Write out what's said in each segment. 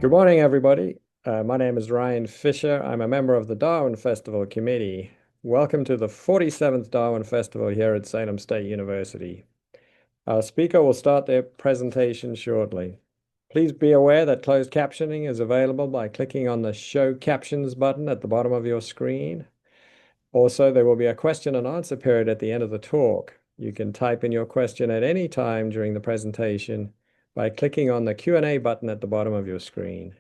Good morning, everybody. My name is Ryan Fisher. I'm a member of the Darwin Festival Committee. Welcome to the 47th Darwin Festival here at Salem State University. Our speaker will start their presentation shortly. Please be aware that closed captioning is available by clicking on the Show Captions button at the bottom of your screen. Also, there will be a question and answer period at the end of the talk. You can type in your question at any time during the presentation by clicking on the Q&A button at the bottom of your screen.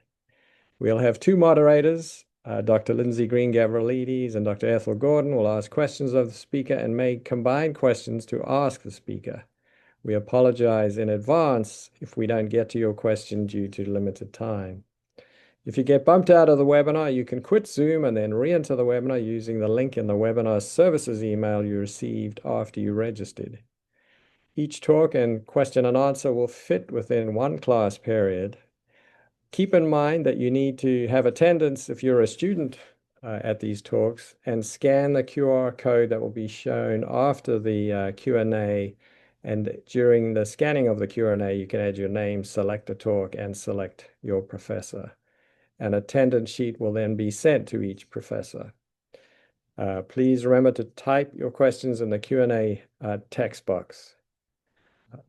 We'll have two moderators. Dr. Lindsay Green-Gavrilidis and Dr. Ethel Gordon will ask questions of the speaker and may combine questions to ask the speaker. We apologize in advance if we don't get to your question due to limited time. If you get bumped out of the webinar, you can quit Zoom and then re-enter the webinar using the link in the webinar services email you received after you registered. Each talk and question and answer will fit within one class period. Keep in mind that you need to have attendance if you're a student at these talks and scan the QR code that will be shown after the Q&A. And during the scanning of the Q&A, you can add your name, select a talk, and select your professor. An attendance sheet will then be sent to each professor. Please remember to type your questions in the Q&A text box.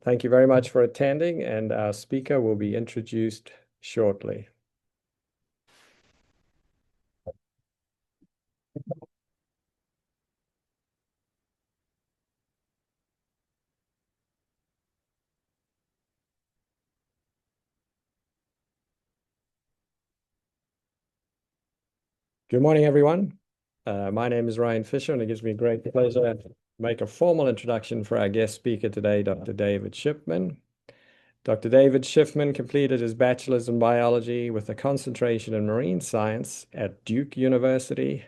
Thank you very much for attending, and our speaker will be introduced shortly. Good morning, everyone. My name is Ryan Fisher, and it gives me great pleasure to make a formal introduction for our guest speaker today, Dr. David Shiffman. Dr. David Shiffman completed his bachelor's in biology with a concentration in marine science at Duke University.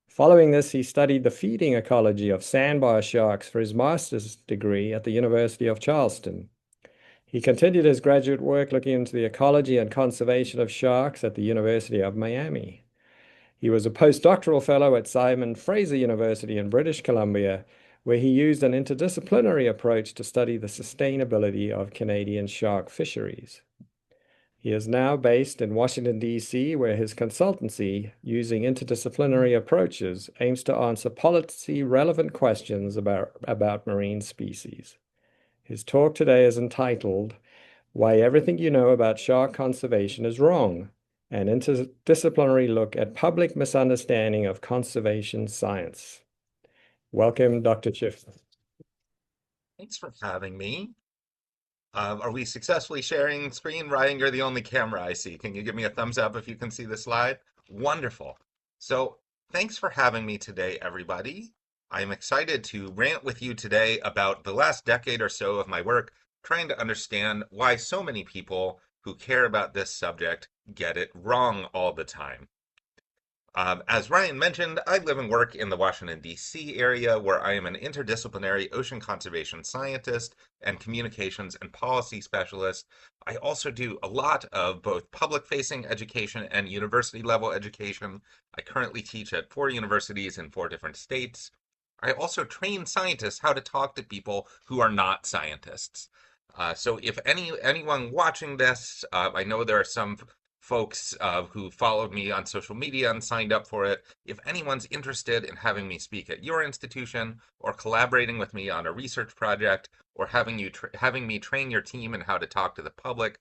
Following this, he studied the feeding ecology of sandbar sharks for his master's degree at the University of Charleston. He continued his graduate work looking into the ecology and conservation of sharks at the University of Miami. He was a postdoctoral fellow at Simon Fraser University in British Columbia, where he used an interdisciplinary approach to study the sustainability of Canadian shark fisheries. He is now based in Washington, D.C., where his consultancy, using interdisciplinary approaches, aims to answer policy-relevant questions about marine species. His talk today is entitled, "Why Everything You Know About Shark Conservation is Wrong: An Interdisciplinary Look at Public Misunderstanding of Conservation Science." Welcome, Dr. Schiff. Thanks for having me. Are we successfully sharing screen? Ryan, you're the only camera I see. Can you give me a thumbs up if you can see the slide? Wonderful. So thanks for having me today, everybody. I'm excited to rant with you today about the last decade or so of my work trying to understand why so many people who care about this subject get it wrong all the time. As Ryan mentioned, I live and work in the Washington, D.C. area where I am an interdisciplinary ocean conservation scientist and communications and policy specialist. I also do a lot of both public-facing education and university-level education. I currently teach at 4 universities in 4 different states. I also train scientists how to talk to people who are not scientists. So if anyone watching this, I know there are some folks who followed me on social media and signed up for it. If anyone's interested in having me speak at your institution or collaborating with me on a research project or having me train your team in how to talk to the public,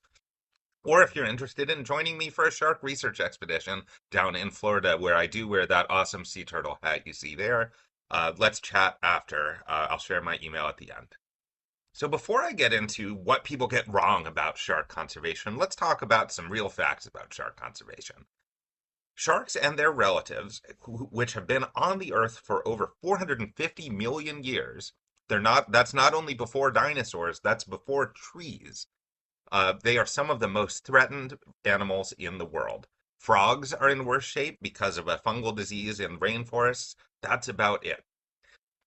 or if you're interested in joining me for a shark research expedition down in Florida where I do wear that awesome sea turtle hat you see there, let's chat after. I'll share my email at the end. So before I get into what people get wrong about shark conservation, let's talk about some real facts about shark conservation. Sharks and their relatives, which have been on the Earth for over 450 million years, that's not only before dinosaurs, that's before trees. They are some of the most threatened animals in the world. Frogs are in worse shape because of a fungal disease in rainforests. That's about it.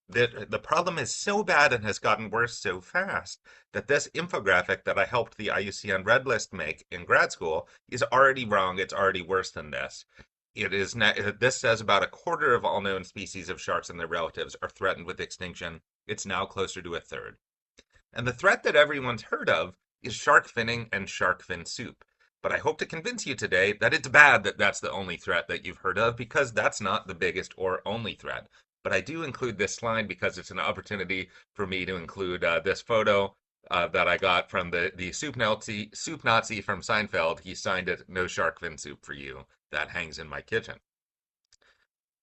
The problem is so bad and has gotten worse so fast that this infographic that I helped the IUCN Red List make in grad school is already wrong. It's already worse than this. This says about a quarter of all known species of sharks and their relatives are threatened with extinction. It's now closer to a third. And the threat that everyone's heard of is shark finning and shark fin soup. But I hope to convince you today that it's bad that that's the only threat that you've heard of, because that's not the biggest or only threat. But I do include this slide because it's an opportunity for me to include this photo that I got from the soup Nazi from Seinfeld. He signed it, "No shark fin soup for you." That hangs in my kitchen.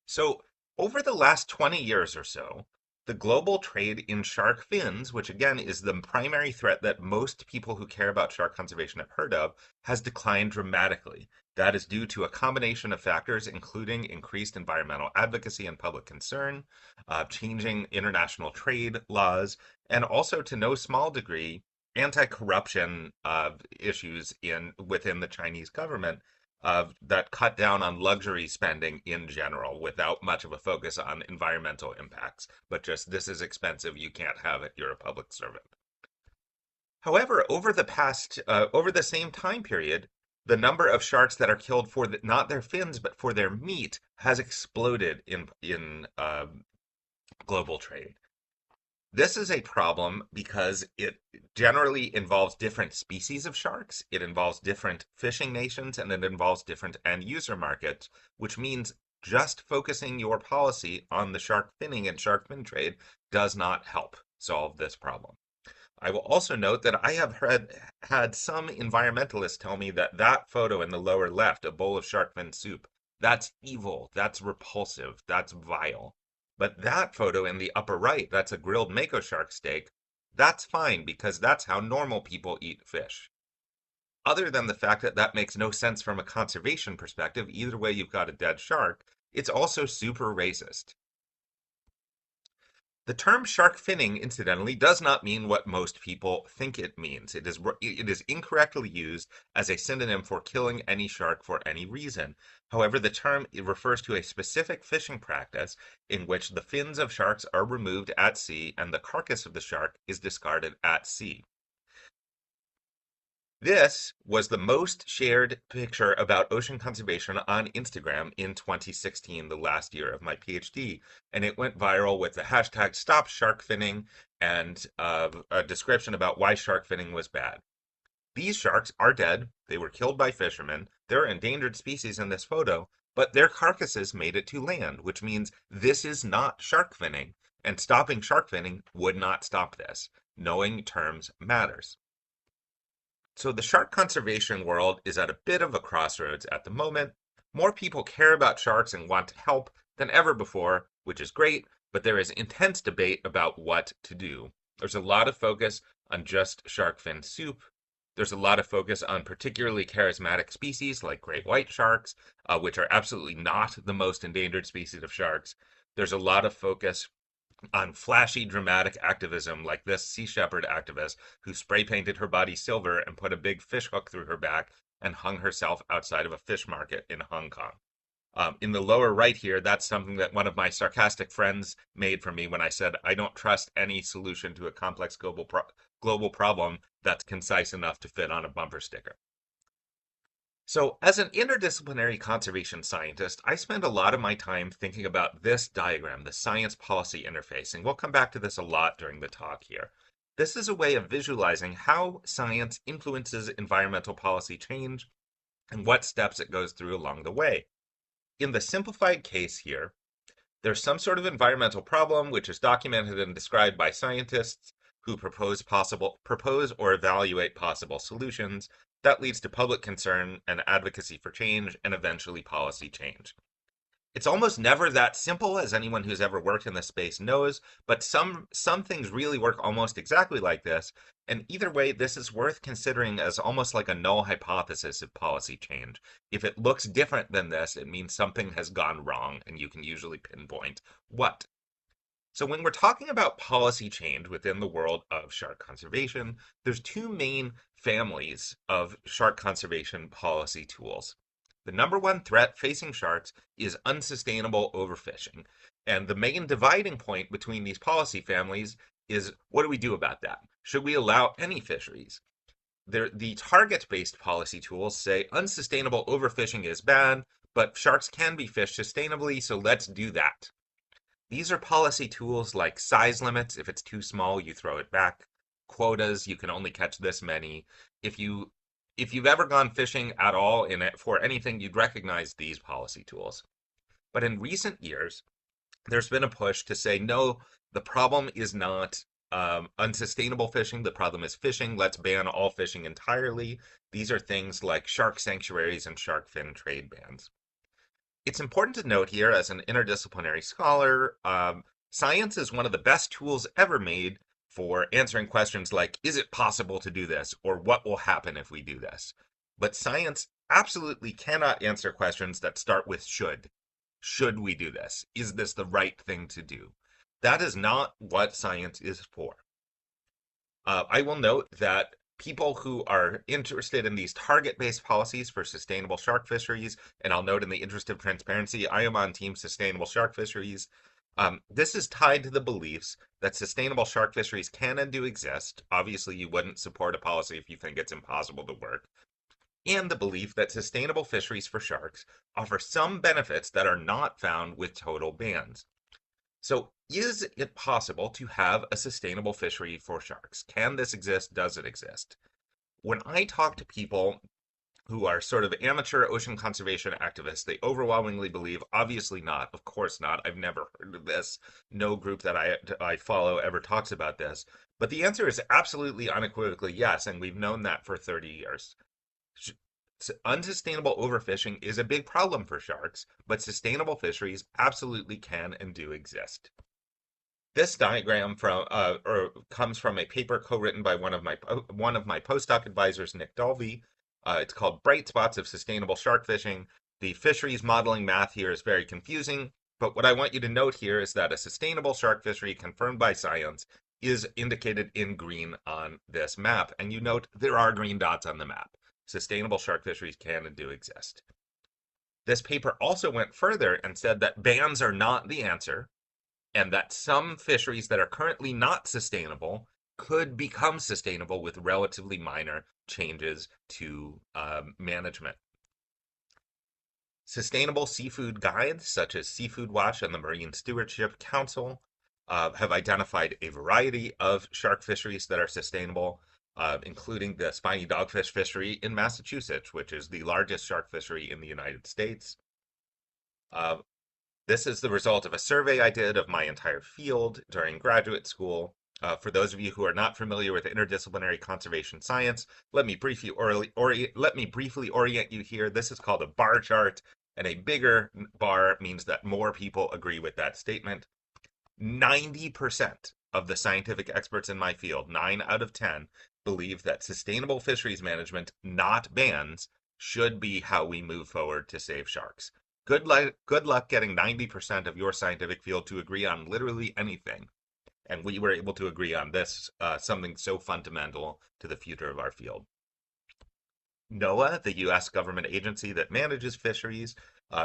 So, over the last 20 years or so, the global trade in shark fins, which again is the primary threat that most people who care about shark conservation have heard of, has declined dramatically. That is due to a combination of factors, including increased environmental advocacy and public concern, changing international trade laws, and also to no small degree, anti-corruption issues within the Chinese government that cut down on luxury spending in general without much of a focus on environmental impacts, but just this is expensive, you can't have it, you're a public servant. However, over the same time period, the number of sharks that are killed for not their fins but for their meat has exploded in global trade. This is a problem because it generally involves different species of sharks, it involves different fishing nations, and it involves different end user markets, which means just focusing your policy on the shark finning and shark fin trade does not help solve this problem. I will also note that I have had some environmentalists tell me that that photo in the lower left, a bowl of shark fin soup, that's evil, that's repulsive, that's vile. But that photo in the upper right, that's a grilled mako shark steak, that's fine because that's how normal people eat fish. Other than the fact that that makes no sense from a conservation perspective, either way you've got a dead shark, it's also super racist. The term shark finning, incidentally, does not mean what most people think it means. It is incorrectly used as a synonym for killing any shark for any reason. However, the term refers to a specific fishing practice in which the fins of sharks are removed at sea and the carcass of the shark is discarded at sea. This was the most shared picture about ocean conservation on Instagram in 2016, the last year of my PhD, and it went viral with the hashtag Stop Shark Finning and a description about why shark finning was bad. These sharks are dead. They were killed by fishermen. They're endangered species in this photo, but their carcasses made it to land, which means this is not shark finning, and stopping shark finning would not stop this. Knowing terms matters. So the shark conservation world is at a bit of a crossroads at the moment. More people care about sharks and want to help than ever before, which is great, but there is intense debate about what to do. There's a lot of focus on just shark fin soup. There's a lot of focus on particularly charismatic species like great white sharks, which are absolutely not the most endangered species of sharks. There's a lot of focus on flashy, dramatic activism like this sea shepherd activist who spray painted her body silver and put a big fish hook through her back and hung herself outside of a fish market in Hong Kong. In the lower right here, that's something that one of my sarcastic friends made for me when I said I don't trust any solution to a complex global problem that's concise enough to fit on a bumper sticker. So, as an interdisciplinary conservation scientist, I spend a lot of my time thinking about this diagram, the science policy interface, and we'll come back to this a lot during the talk here. This is a way of visualizing how science influences environmental policy change and what steps it goes through along the way. In the simplified case here, there's some sort of environmental problem which is documented and described by scientists who propose or evaluate possible solutions. That leads to public concern and advocacy for change and eventually policy change. It's almost never that simple, as anyone who's ever worked in this space knows, but some things really work almost exactly like this, and either way, this is worth considering as almost like a null hypothesis of policy change. If it looks different than this, it means something has gone wrong, and you can usually pinpoint what. So when we're talking about policy change within the world of shark conservation, there's two main families of shark conservation policy tools. The number one threat facing sharks is unsustainable overfishing. And the main dividing point between these policy families is what do we do about that? Should we allow any fisheries? The target-based policy tools say unsustainable overfishing is bad, but sharks can be fished sustainably, so let's do that. These are policy tools like size limits. If it's too small, you throw it back. Quotas, you can only catch this many. If you If you've ever gone fishing at all in it for anything, you'd recognize these policy tools. But in recent years, there's been a push to say, no, the problem is not unsustainable fishing. The problem is fishing. Let's ban all fishing entirely. These are things like shark sanctuaries and shark fin trade bans. It's important to note here, as an interdisciplinary scholar, science is one of the best tools ever made for answering questions like, is it possible to do this? Or what will happen if we do this? But science absolutely cannot answer questions that start with should. Should we do this? Is this the right thing to do? That is not what science is for. I will note that people who are interested in these target-based policies for sustainable shark fisheries, and I'll note in the interest of transparency, I am on Team Sustainable Shark Fisheries. This is tied to the beliefs that sustainable shark fisheries can and do exist. Obviously, you wouldn't support a policy if you think it's impossible to work. And the belief that sustainable fisheries for sharks offer some benefits that are not found with total bans. So, is it possible to have a sustainable fishery for sharks? Can this exist? Does it exist? When I talk to people who are sort of amateur ocean conservation activists, they overwhelmingly believe, obviously not, of course not. I've never heard of this. No group that I follow ever talks about this. But the answer is absolutely unequivocally yes, and we've known that for 30 years. Unsustainable overfishing is a big problem for sharks, but sustainable fisheries absolutely can and do exist. This diagram comes from a paper co-written by one of my postdoc advisors, Nick Dalby. It's called Bright Spots of Sustainable Shark Fishing. The fisheries modeling math here is very confusing, but what I want you to note here is that a sustainable shark fishery confirmed by science is indicated in green on this map. And you note there are green dots on the map. Sustainable shark fisheries can and do exist. This paper also went further and said that bans are not the answer, and that some fisheries that are currently not sustainable could become sustainable with relatively minor changes to management. Sustainable seafood guides, such as Seafood Watch and the Marine Stewardship Council, have identified a variety of shark fisheries that are sustainable, including the spiny dogfish fishery in Massachusetts, which is the largest shark fishery in the United States. This is the result of a survey I did of my entire field during graduate school. For those of you who are not familiar with interdisciplinary conservation science, let me briefly orient you here. This is called a bar chart, and a bigger bar means that more people agree with that statement. 90% of the scientific experts in my field, 9 out of 10, believe that sustainable fisheries management, not bans, should be how we move forward to save sharks. Good luck getting 90% of your scientific field to agree on literally anything. And we were able to agree on this, something so fundamental to the future of our field. NOAA, the U.S. government agency that manages fisheries,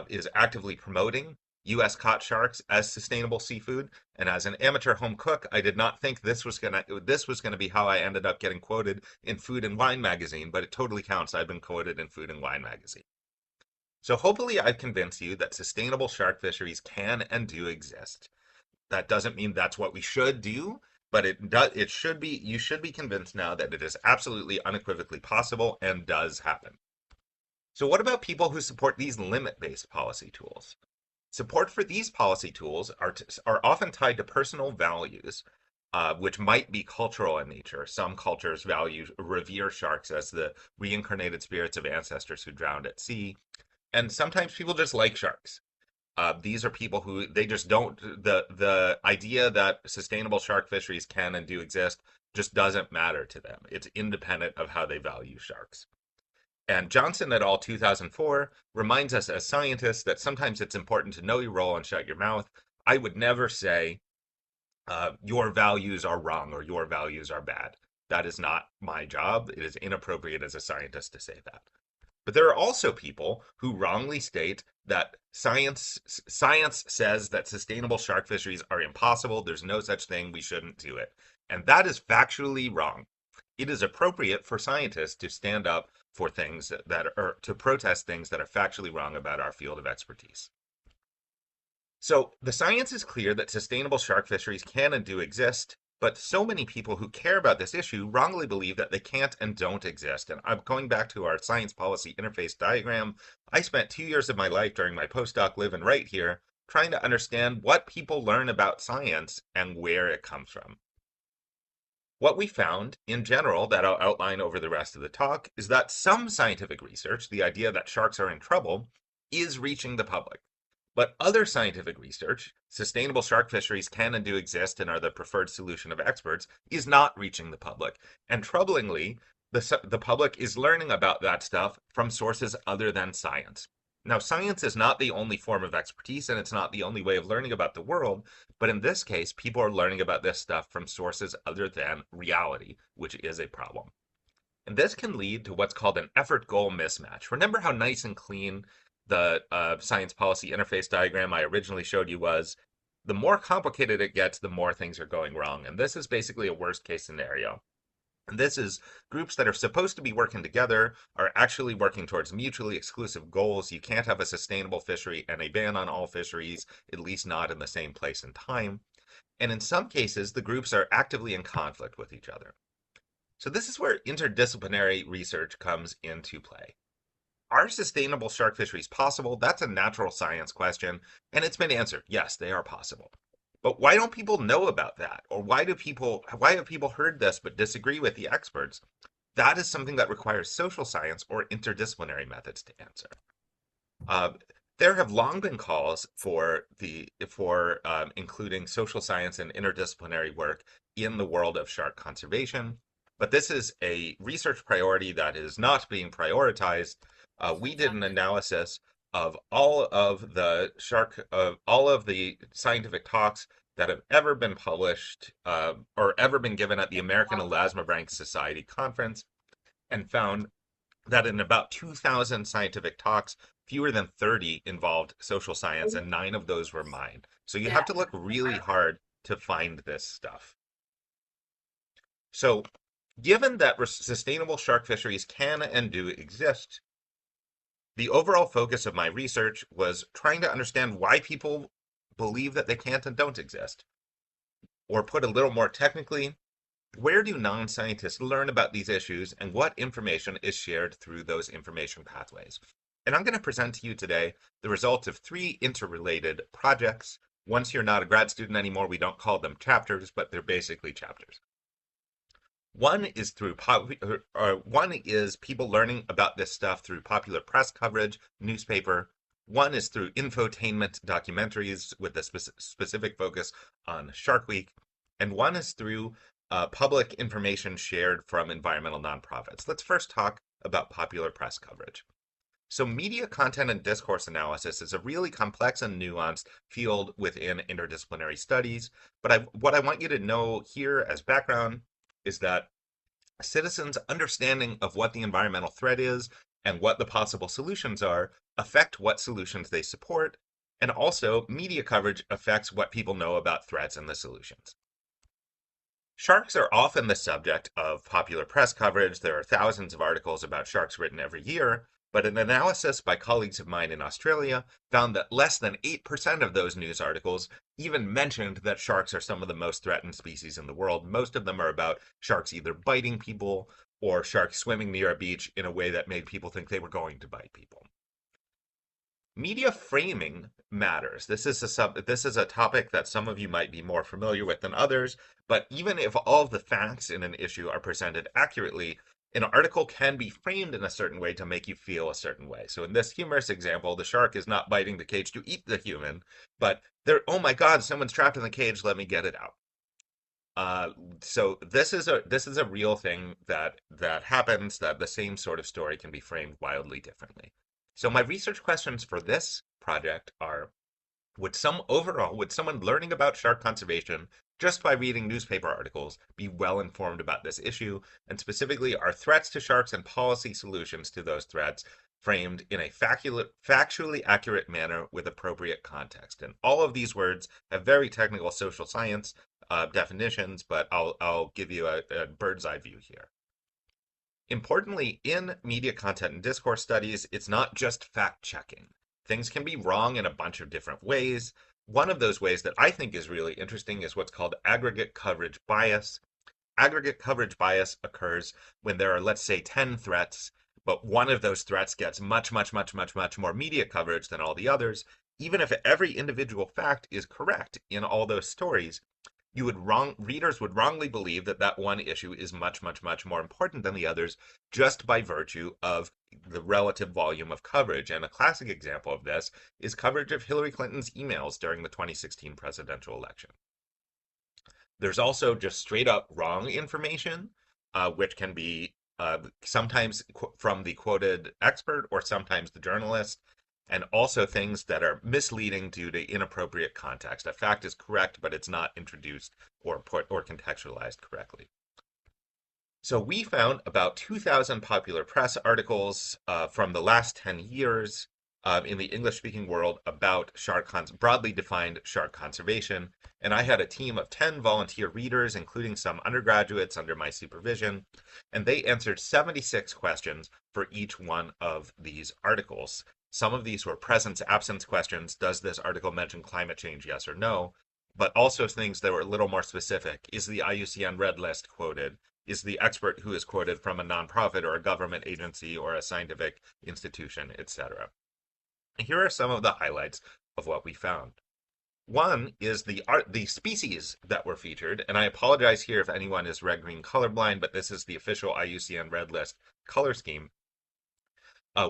is actively promoting U.S. caught sharks as sustainable seafood. And as an amateur home cook, I did not think this was gonna be how I ended up getting quoted in Food and Wine magazine, but it totally counts. I've been quoted in Food and Wine magazine. So hopefully I've convinced you that sustainable shark fisheries can and do exist. That doesn't mean that's what we should do, but you should be convinced now that it is absolutely unequivocally possible and does happen. So what about people who support these limit-based policy tools? Support for these policy tools are often tied to personal values, which might be cultural in nature. Some cultures revere sharks as the reincarnated spirits of ancestors who drowned at sea. And sometimes people just like sharks. These are people who they just don't, the idea that sustainable shark fisheries can and do exist just doesn't matter to them. It's independent of how they value sharks. And Johnson et al. 2004 reminds us as scientists that sometimes it's important to know your role and shut your mouth. I would never say your values are wrong or your values are bad. That is not my job. It is inappropriate as a scientist to say that. But there are also people who wrongly state that science says that sustainable shark fisheries are impossible. There's no such thing. We shouldn't do it. And that is factually wrong. It is appropriate for scientists to stand up for things to protest things that are factually wrong about our field of expertise. So the science is clear that sustainable shark fisheries can and do exist. But so many people who care about this issue wrongly believe that they can't and don't exist. And I'm going back to our science policy interface diagram. I spent 2 years of my life during my postdoc living right here trying to understand what people learn about science and where it comes from. What we found in general, that I'll outline over the rest of the talk, is that some scientific research, the idea that sharks are in trouble, is reaching the public. But other scientific research, sustainable shark fisheries can and do exist and are the preferred solution of experts, is not reaching the public. And troublingly, the public is learning about that stuff from sources other than science. Now, science is not the only form of expertise, and it's not the only way of learning about the world, but in this case, people are learning about this stuff from sources other than reality, which is a problem. And this can lead to what's called an effort goal mismatch. Remember how nice and clean the science policy interface diagram I originally showed you was? The more complicated it gets, the more things are going wrong. And this is basically a worst case scenario. And this is groups that are supposed to be working together are actually working towards mutually exclusive goals. You can't have a sustainable fishery and a ban on all fisheries, at least not in the same place and time. And in some cases, the groups are actively in conflict with each other. So this is where interdisciplinary research comes into play. Are sustainable shark fisheries possible? That's a natural science question, and it's been answered. Yes, they are possible. But why don't people know about that? Or why have people heard this but disagree with the experts? That is something that requires social science or interdisciplinary methods to answer. Uh, there have long been calls for including social science and interdisciplinary work in the world of shark conservation, but this is a research priority that is not being prioritized. We did an analysis of all of the scientific talks that have ever been published or ever been given at the American Elasmobranch Society conference, and found that in about 2,000 scientific talks, fewer than 30 involved social science, and 9 of those were mine. So you have to look really hard to find this stuff. So, given that sustainable shark fisheries can and do exist, the overall focus of my research was trying to understand why people believe that they can't and don't exist. Or put a little more technically, where do non-scientists learn about these issues and what information is shared through those information pathways? And I'm going to present to you today the results of 3 interrelated projects. Once you're not a grad student anymore, we don't call them chapters, but they're basically chapters. One is people learning about this stuff through popular press coverage, newspaper. One is through infotainment documentaries with a specific focus on Shark Week, and one is through public information shared from environmental nonprofits. Let's first talk about popular press coverage. So media content and discourse analysis is a really complex and nuanced field within interdisciplinary studies. But what I want you to know here as background is that citizens' understanding of what the environmental threat is and what the possible solutions are affect what solutions they support. And also, media coverage affects what people know about threats and the solutions. Sharks are often the subject of popular press coverage. There are thousands of articles about sharks written every year, but an analysis by colleagues of mine in Australia found that less than 8% of those news articles even mentioned that sharks are some of the most threatened species in the world. Most of them are about sharks either biting people or sharks swimming near a beach in a way that made people think they were going to bite people. Media framing matters. This is a topic that some of you might be more familiar with than others, but even if all of the facts in an issue are presented accurately, an article can be framed in a certain way to make you feel a certain way. So in this humorous example, the shark is not biting the cage to eat the human, but oh my God, someone's trapped in the cage, let me get it out. So this is a real thing that happens, that the same sort of story can be framed wildly differently. So my research questions for this project are, would someone learning about shark conservation just by reading newspaper articles be well informed about this issue? And specifically, are threats to sharks and policy solutions to those threats framed in a factually accurate manner with appropriate context? And all of these words have very technical social science definitions, but I'll give you a bird's eye view here. Importantly, in media content and discourse studies, it's not just fact checking. Things can be wrong in a bunch of different ways. One of those ways that I think is really interesting is what's called aggregate coverage bias. Aggregate coverage bias occurs when there are, let's say, 10 threats, but one of those threats gets much, much, much, much, much more media coverage than all the others. Even if every individual fact is correct in all those stories, readers would wrongly believe that that one issue is much, much, much more important than the others just by virtue of the relative volume of coverage. And a classic example of this is coverage of Hillary Clinton's emails during the 2016 presidential election. There's also just straight up wrong information, which can be sometimes from the quoted expert or sometimes the journalist, and also things that are misleading due to inappropriate context. A fact is correct, but it's not introduced or put or contextualized correctly. So we found about 2,000 popular press articles from the last 10 years in the English-speaking world about broadly defined shark conservation. And I had a team of 10 volunteer readers, including some undergraduates under my supervision, and they answered 76 questions for each one of these articles. Some of these were presence absence questions. Does this article mention climate change, yes or no? But also things that were a little more specific. Is the IUCN Red List quoted? Is the expert who is quoted from a nonprofit or a government agency or a scientific institution, etc. Here are some of the highlights of what we found. One is the species that were featured, and I apologize here if anyone is red green colorblind, but this is the official IUCN Red List color scheme.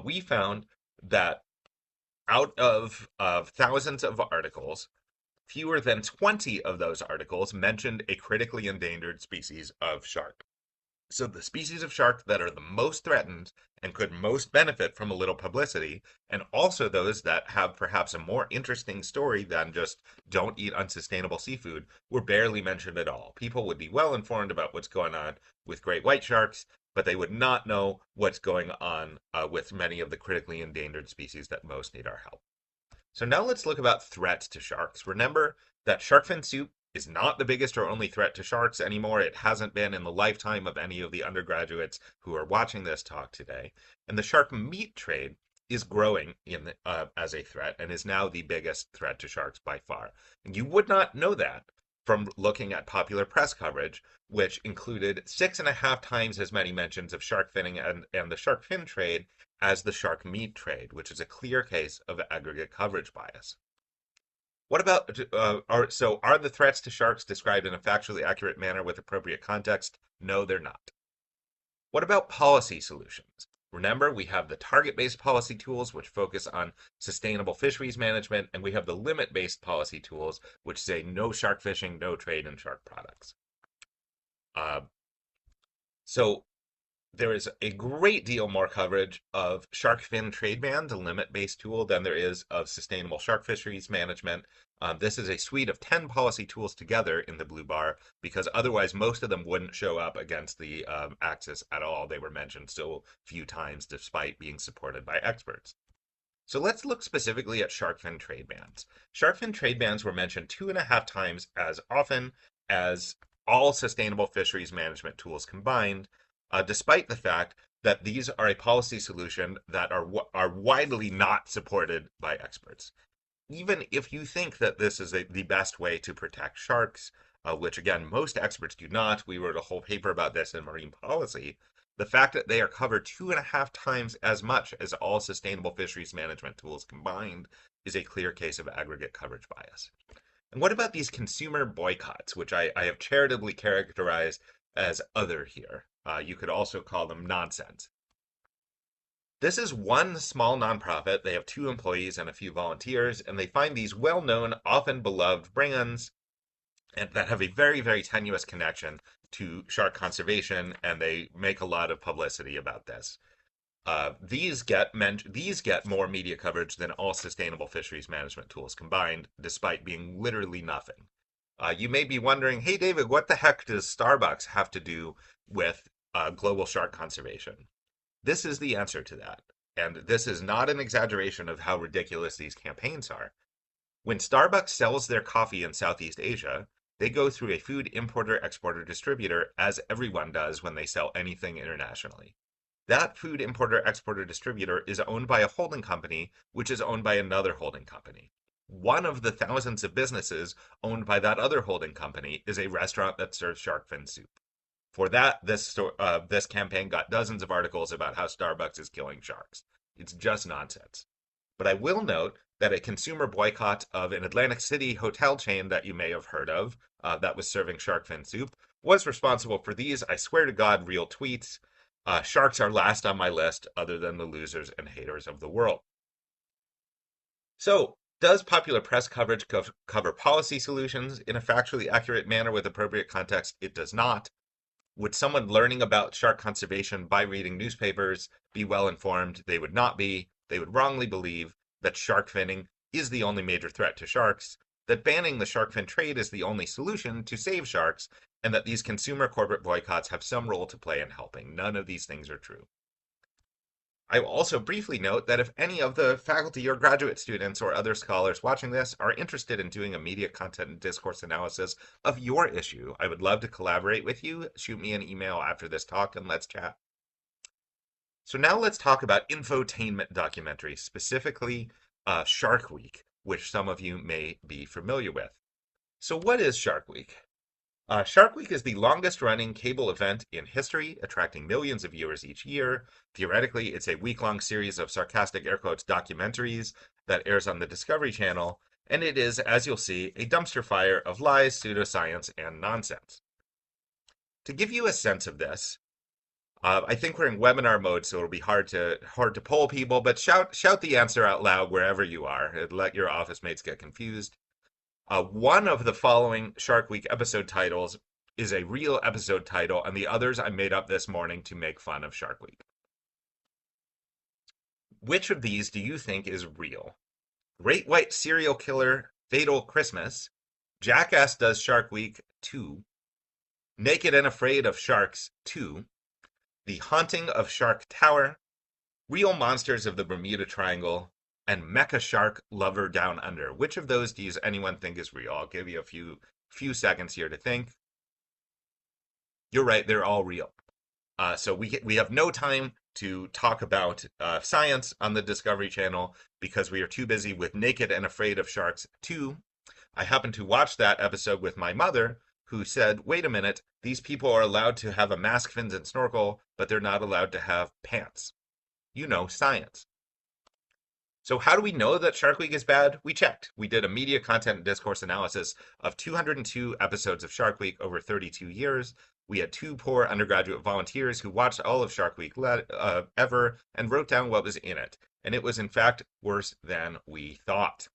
We found that out of thousands of articles, fewer than 20 of those articles mentioned a critically endangered species of shark. So the species of shark that are the most threatened and could most benefit from a little publicity, and also those that have perhaps a more interesting story than just don't eat unsustainable seafood, were barely mentioned at all. People would be well informed about what's going on with great white sharks, but they would not know what's going on with many of the critically endangered species that most need our help. So now let's look about threats to sharks. Remember that shark fin soup is not the biggest or only threat to sharks anymore. It hasn't been in the lifetime of any of the undergraduates who are watching this talk today. And the shark meat trade is growing as a threat and is now the biggest threat to sharks by far. And you would not know that from looking at popular press coverage, which included 6.5 times as many mentions of shark finning and the shark fin trade as the shark meat trade, which is a clear case of aggregate coverage bias. What about are the threats to sharks described in a factually accurate manner with appropriate context? No, they're not. What about policy solutions? Remember, we have the target-based policy tools, which focus on sustainable fisheries management, and we have the limit-based policy tools, which say no shark fishing, no trade in shark products. Uh, so there is a great deal more coverage of shark fin trade ban, the limit-based tool, than there is of sustainable shark fisheries management. This is a suite of 10 policy tools together in the blue bar, because otherwise most of them wouldn't show up against the axis at all. They were mentioned so few times despite being supported by experts. So let's look specifically at shark fin trade bans. Shark fin trade bans were mentioned 2.5 times as often as all sustainable fisheries management tools combined, despite the fact that these are a policy solution that are widely not supported by experts. Even if you think that this is the best way to protect sharks, which again, most experts do not, we wrote a whole paper about this in marine policy, the fact that they are covered 2.5 times as much as all sustainable fisheries management tools combined is a clear case of aggregate coverage bias. And what about these consumer boycotts, which I have charitably characterized as other here? You could also call them nonsense. This is one small nonprofit. They have 2 employees and a few volunteers, and they find these well-known, often beloved brands and that have a very, very tenuous connection to shark conservation, and they make a lot of publicity about this. These get more media coverage than all sustainable fisheries management tools combined, despite being literally nothing. You may be wondering, hey, David, what the heck does Starbucks have to do with global shark conservation? This is the answer to that. And this is not an exaggeration of how ridiculous these campaigns are. When Starbucks sells their coffee in Southeast Asia, they go through a food importer, exporter, distributor, as everyone does when they sell anything internationally. That food importer, exporter, distributor is owned by a holding company, which is owned by another holding company. One of the thousands of businesses owned by that other holding company is a restaurant that serves shark fin soup. For that, this campaign got dozens of articles about how Starbucks is killing sharks. It's just nonsense. But I will note that a consumer boycott of an Atlantic City hotel chain that you may have heard of, that was serving shark fin soup, was responsible for these, I swear to God, real tweets. Sharks are last on my list, other than the losers and haters of the world. So, does popular press coverage cover policy solutions in a factually accurate manner with appropriate context? It does not. Would someone learning about shark conservation by reading newspapers be well informed? They would not be. They would wrongly believe that shark finning is the only major threat to sharks, that banning the shark fin trade is the only solution to save sharks, and that these consumer corporate boycotts have some role to play in helping. None of these things are true. I will also briefly note that if any of the faculty or graduate students or other scholars watching this are interested in doing a media content and discourse analysis of your issue, I would love to collaborate with you. Shoot me an email after this talk and let's chat. So now let's talk about infotainment documentaries, specifically Shark Week, which some of you may be familiar with. So what is Shark Week? Shark Week is the longest running cable event in history, attracting millions of viewers each year. Theoretically, it's a week-long series of sarcastic air quotes documentaries that airs on the Discovery Channel, and it is, as you'll see, a dumpster fire of lies, pseudoscience, and nonsense. To give you a sense of this, I think we're in webinar mode, so it'll be hard to poll people, but shout the answer out loud wherever you are. Let your office mates get confused. One of the following Shark Week episode titles is a real episode title, and the others I made up this morning to make fun of Shark Week. Which of these do you think is real? Great White Serial Killer Fatal Christmas, Jackass Does Shark Week 2, Naked and Afraid of Sharks 2, The Haunting of Shark Tower, Real Monsters of the Bermuda Triangle, and Mecha Shark Lover Down Under. Which of those does anyone think is real? I'll give you a few seconds here to think. You're right, they're all real. So we have no time to talk about science on the Discovery Channel because we are too busy with Naked and Afraid of Sharks 2. I happened to watch that episode with my mother, who said, wait a minute, these people are allowed to have a mask, fins, and snorkel, but they're not allowed to have pants. You know, science. So how do we know that Shark Week is bad? We checked. We did a media content and discourse analysis of 202 episodes of Shark Week over 32 years. We had 2 poor undergraduate volunteers who watched all of Shark Week ever and wrote down what was in it. And it was, in fact, worse than we thought.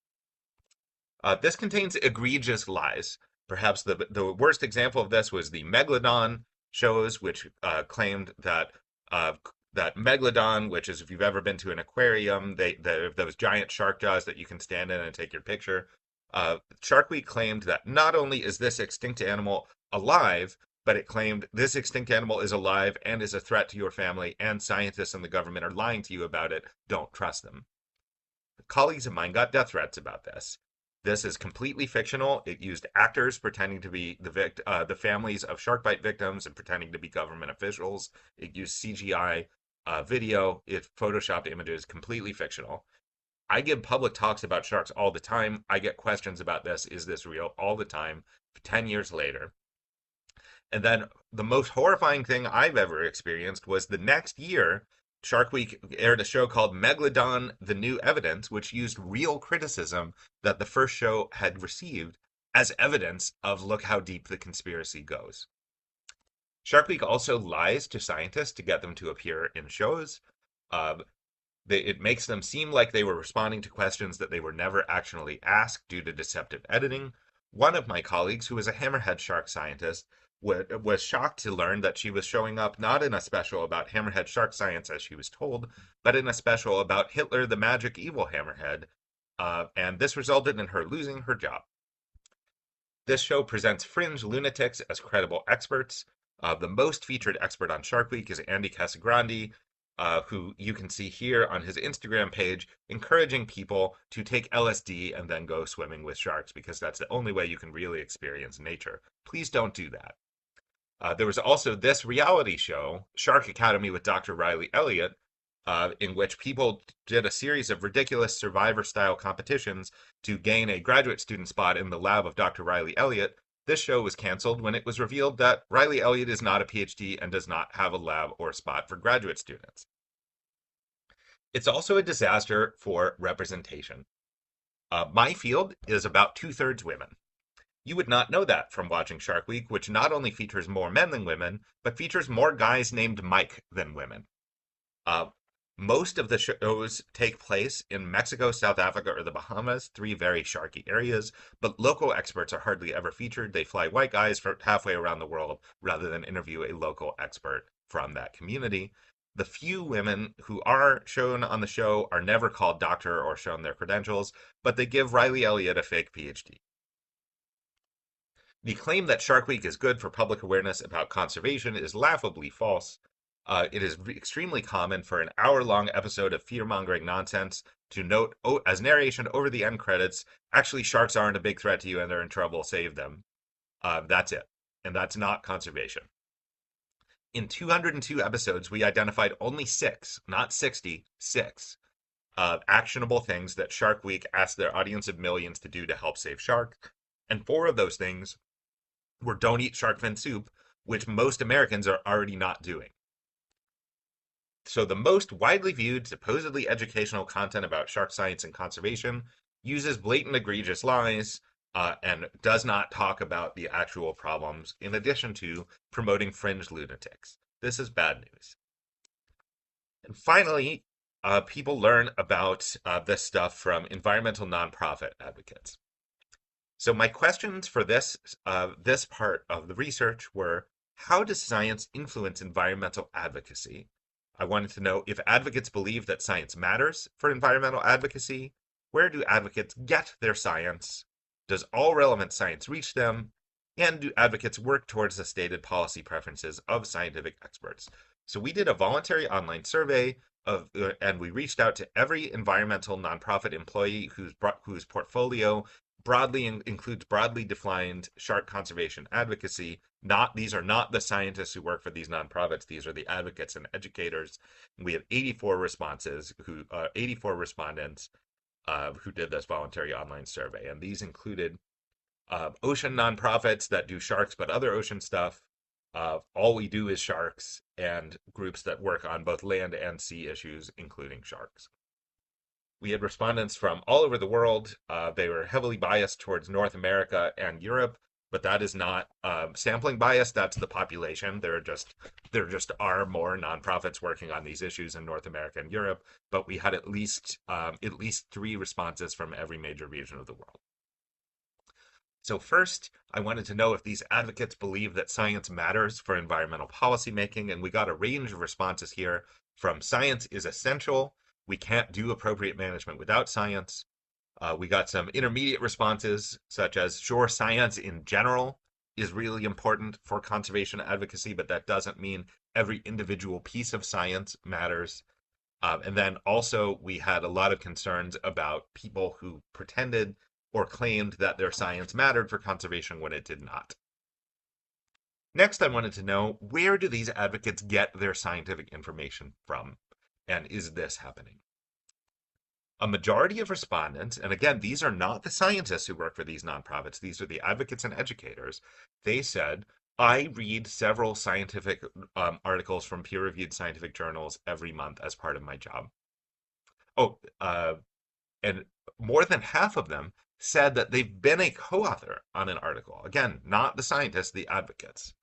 This contains egregious lies. Perhaps the worst example of this was the Megalodon shows, which claimed that that megalodon, which is if you've ever been to an aquarium, those giant shark jaws that you can stand in and take your picture. Shark Week claimed that not only is this extinct animal alive, but it claimed this extinct animal is alive and is a threat to your family, and scientists and the government are lying to you about it. Don't trust them. Colleagues of mine got death threats about this. This is completely fictional. It used actors pretending to be the families of shark bite victims and pretending to be government officials. It used CGI video. It photoshopped images. Completely fictional. I give public talks about sharks all the time. I get questions about this. Is this real? All the time. 10 years later. And then the most horrifying thing I've ever experienced was the next year, Shark Week aired a show called Megalodon: The New Evidence, which used real criticism that the first show had received as evidence of look how deep the conspiracy goes. Shark Week also lies to scientists to get them to appear in shows. It makes them seem like they were responding to questions that they were never actually asked due to deceptive editing. One of my colleagues, who is a hammerhead shark scientist, was shocked to learn that she was showing up not in a special about hammerhead shark science as she was told, but in a special about Hitler, the magic evil hammerhead, and this resulted in her losing her job. This show presents fringe lunatics as credible experts. The most featured expert on Shark Week is Andy Casagrande, who you can see here on his Instagram page, encouraging people to take LSD and then go swimming with sharks because that's the only way you can really experience nature. Please don't do that. There was also this reality show, Shark Academy with Dr. Riley Elliott, in which people did a series of ridiculous survivor-style competitions to gain a graduate student spot in the lab of Dr. Riley Elliott. This show was canceled when it was revealed that Riley Elliott is not a PhD and does not have a lab or spot for graduate students. It's also a disaster for representation. My field is about two-thirds women. You would not know that from watching Shark Week, which not only features more men than women, but features more guys named Mike than women. Uh, Most of the shows take place in Mexico, South Africa, or the Bahamas, three very sharky areas, but local experts are hardly ever featured. They fly white guys for halfway around the world rather than interview a local expert from that community. The few women who are shown on the show are never called doctor or shown their credentials, but they give Riley Elliott a fake PhD. The claim that Shark Week is good for public awareness about conservation is laughably false. It is extremely common for an hour-long episode of fear-mongering nonsense to note, oh, as narration over the end credits, actually sharks aren't a big threat to you and they're in trouble, save them. That's it. And that's not conservation. In 202 episodes, we identified only six, not 60, six actionable things that Shark Week asked their audience of millions to do to help save sharks. And four of those things were don't eat shark fin soup, which most Americans are already not doing. So the most widely viewed, supposedly educational content about shark science and conservation uses blatant, egregious lies and does not talk about the actual problems, in addition to promoting fringe lunatics. This is bad news. And finally, people learn about this stuff from environmental nonprofit advocates. So my questions for this part of the research were, how does science influence environmental advocacy? I wanted to know if advocates believe that science matters for environmental advocacy. Where do advocates get their science? Does all relevant science reach them? And do advocates work towards the stated policy preferences of scientific experts? So we did a voluntary online survey and we reached out to every environmental nonprofit employee whose portfolio broadly includes broadly defined shark conservation advocacy. These are not the scientists who work for these nonprofits. These are the advocates and educators. And we have 84 respondents who did this voluntary online survey, and these included ocean nonprofits that do sharks but other ocean stuff. All We Do Is Sharks, and groups that work on both land and sea issues, including sharks. We had respondents from all over the world. They were heavily biased towards North America and Europe, but that is not sampling bias. That's the population. There just are more nonprofits working on these issues in North America and Europe. But we had at least three responses from every major region of the world. So first, I wanted to know if these advocates believe that science matters for environmental policymaking, and we got a range of responses here from science is essential. We can't do appropriate management without science. We got some intermediate responses, such as, sure, science in general is really important for conservation advocacy, but that doesn't mean every individual piece of science matters. And then also, we had a lot of concerns about people who pretended or claimed that their science mattered for conservation when it did not. Next, I wanted to know, where do these advocates get their scientific information from? And is this happening? A majority of respondents, and again, these are not the scientists who work for these nonprofits, these are the advocates and educators, they said, I read several scientific articles from peer-reviewed scientific journals every month as part of my job. And more than half of them said that they've been a co-author on an article. Again, not the scientists, the advocates.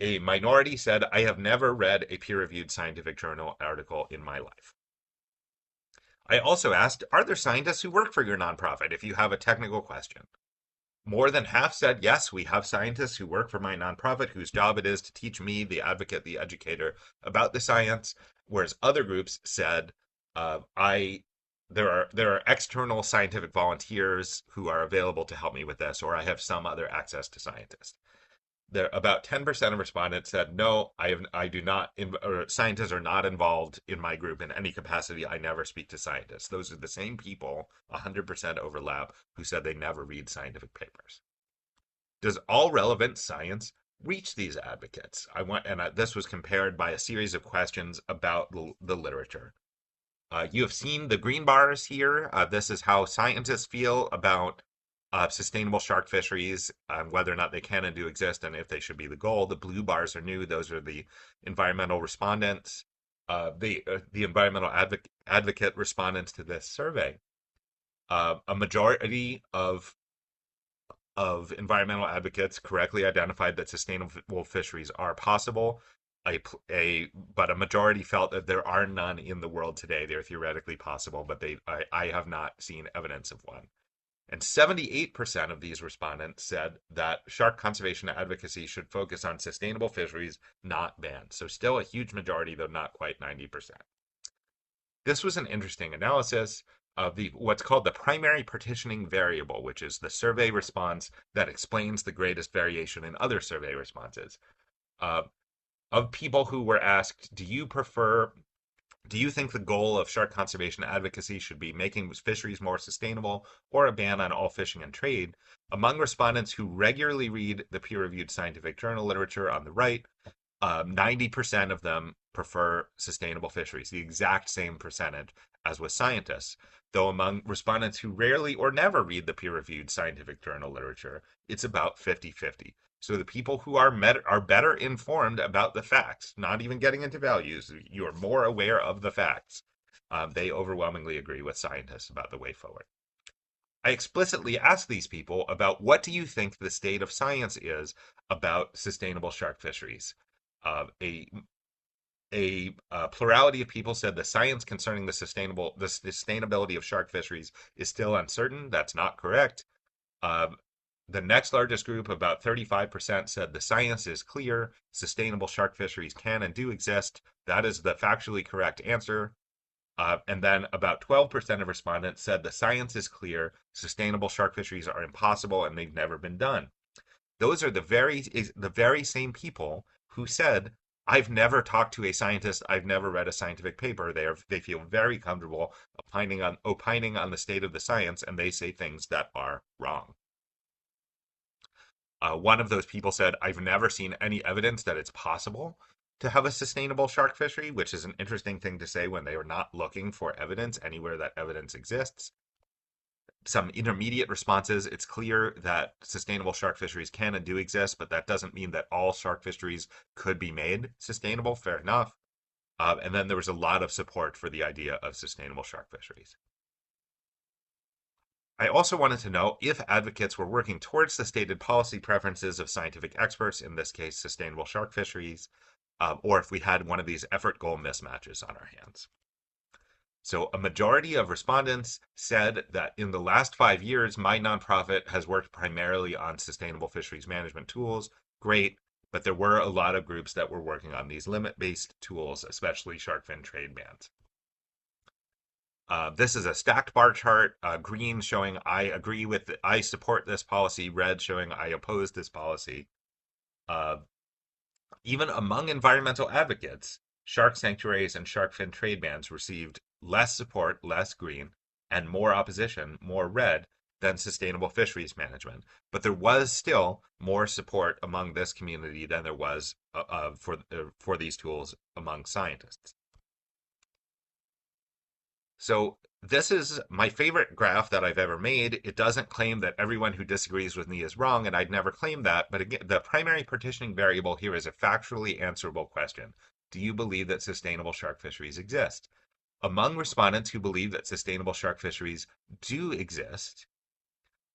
A minority said, I have never read a peer-reviewed scientific journal article in my life. I also asked, are there scientists who work for your nonprofit if you have a technical question? More than half said, yes, we have scientists who work for my nonprofit whose job it is to teach me, the advocate, the educator, about the science, whereas other groups said, there are external scientific volunteers who are available to help me with this, or I have some other access to scientists. There, about 10% of respondents said, no, I do not, or scientists are not involved in my group in any capacity. I never speak to scientists. Those are the same people, 100% overlap, who said they never read scientific papers. Does all relevant science reach these advocates? This was compared by a series of questions about the literature. You have seen the green bars here. This is how scientists feel about sustainable shark fisheries, whether or not they can and do exist, and if they should be the goal. The blue bars are new; those are the environmental respondents, the environmental advocate respondents to this survey. A majority of environmental advocates correctly identified that sustainable fisheries are possible. But a majority felt that there are none in the world today. They're theoretically possible, but I have not seen evidence of one. And 78% of these respondents said that shark conservation advocacy should focus on sustainable fisheries, not bans. So still a huge majority, though not quite 90%. This was an interesting analysis of the what's called the primary partitioning variable, which is the survey response that explains the greatest variation in other survey responses. Uh, of people who were asked, do you think the goal of shark conservation advocacy should be making fisheries more sustainable or a ban on all fishing and trade? Among respondents who regularly read the peer-reviewed scientific journal literature on the right, 90% of them prefer sustainable fisheries, the exact same percentage as with scientists. Though among respondents who rarely or never read the peer reviewed scientific journal literature, it's about 50-50. So the people who are better informed about the facts, not even getting into values, you are more aware of the facts. They overwhelmingly agree with scientists about the way forward. I explicitly asked these people about what do you think the state of science is about sustainable shark fisheries. A plurality of people said the science concerning the sustainability of shark fisheries is still uncertain. That's not correct. Uh, the next largest group, about 35%, said the science is clear. Sustainable shark fisheries can and do exist. That is the factually correct answer. And then about 12% of respondents said the science is clear. Sustainable shark fisheries are impossible and they've never been done. Those are the very same people who said, I've never talked to a scientist, I've never read a scientific paper. They feel very comfortable opining on the state of the science, and they say things that are wrong. One of those people said, I've never seen any evidence that it's possible to have a sustainable shark fishery, which is an interesting thing to say when they are not looking for evidence anywhere that evidence exists. Some intermediate responses. It's clear that sustainable shark fisheries can and do exist, but that doesn't mean that all shark fisheries could be made sustainable. Fair enough. And then there was a lot of support for the idea of sustainable shark fisheries. I also wanted to know if advocates were working towards the stated policy preferences of scientific experts, in this case, sustainable shark fisheries, or if we had one of these effort goal mismatches on our hands. So a majority of respondents said that in the last 5 years, my nonprofit has worked primarily on sustainable fisheries management tools. Great, but there were a lot of groups that were working on these limit-based tools, especially shark fin trade bans. This is a stacked bar chart, green showing I support this policy, red showing I oppose this policy. Even among environmental advocates, shark sanctuaries and shark fin trade bans received less support, less green, and more opposition, more red, than sustainable fisheries management. But there was still more support among this community than there was for these tools among scientists. So this is my favorite graph that I've ever made. It doesn't claim that everyone who disagrees with me is wrong, and I'd never claim that. But again, the primary partitioning variable here is a factually answerable question. Do you believe that sustainable shark fisheries exist? Among respondents who believe that sustainable shark fisheries do exist,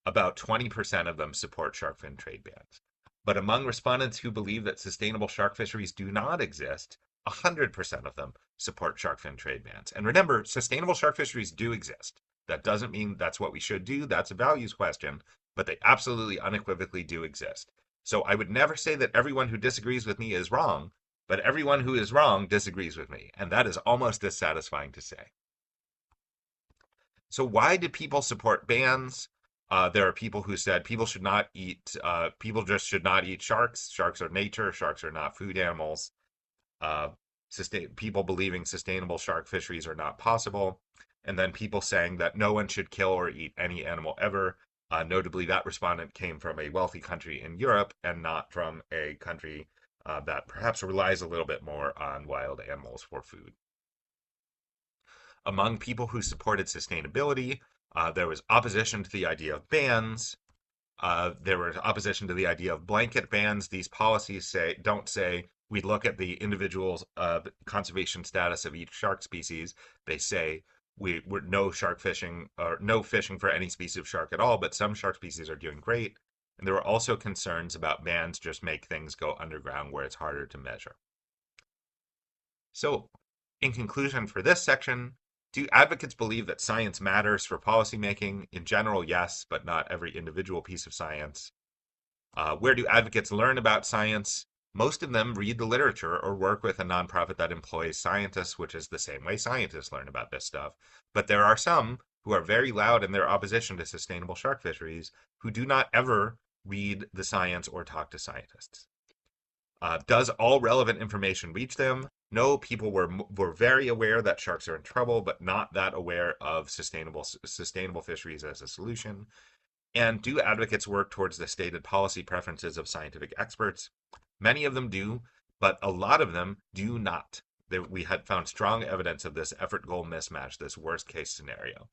about 20% of them support shark fin trade bans. But among respondents who believe that sustainable shark fisheries do not exist, 100% of them support shark fin trade bans. And remember, sustainable shark fisheries do exist. That doesn't mean that's what we should do. That's a values question, but they absolutely unequivocally do exist. So I would never say that everyone who disagrees with me is wrong, but everyone who is wrong disagrees with me. And that is almost as satisfying to say. So why do people support bans? There are people who said people should not eat, people just should not eat sharks. Sharks are nature. Sharks are not food animals. Uh, People believing sustainable shark fisheries are not possible. And then people saying that no one should kill or eat any animal ever. Notably, that respondent came from a wealthy country in Europe and not from a country that perhaps relies a little bit more on wild animals for food. Among people who supported sustainability, there was opposition to the idea of bans. There was opposition to the idea of blanket bans. These policies don't say we look at the individual conservation status of each shark species. They say we're no shark fishing or no fishing for any species of shark at all, but some shark species are doing great. And there were also concerns about bans just make things go underground where it's harder to measure. So, in conclusion for this section, do advocates believe that science matters for policymaking? In general, yes, but not every individual piece of science. Where do advocates learn about science? Most of them read the literature or work with a nonprofit that employs scientists, which is the same way scientists learn about this stuff. But there are some who are very loud in their opposition to sustainable shark fisheries who do not ever read the science or talk to scientists. Does all relevant information reach them? No, people were very aware that sharks are in trouble, but not that aware of sustainable fisheries as a solution. And do advocates work towards the stated policy preferences of scientific experts? Many of them do, but a lot of them do not. We had found strong evidence of this effort goal mismatch, this worst case scenario.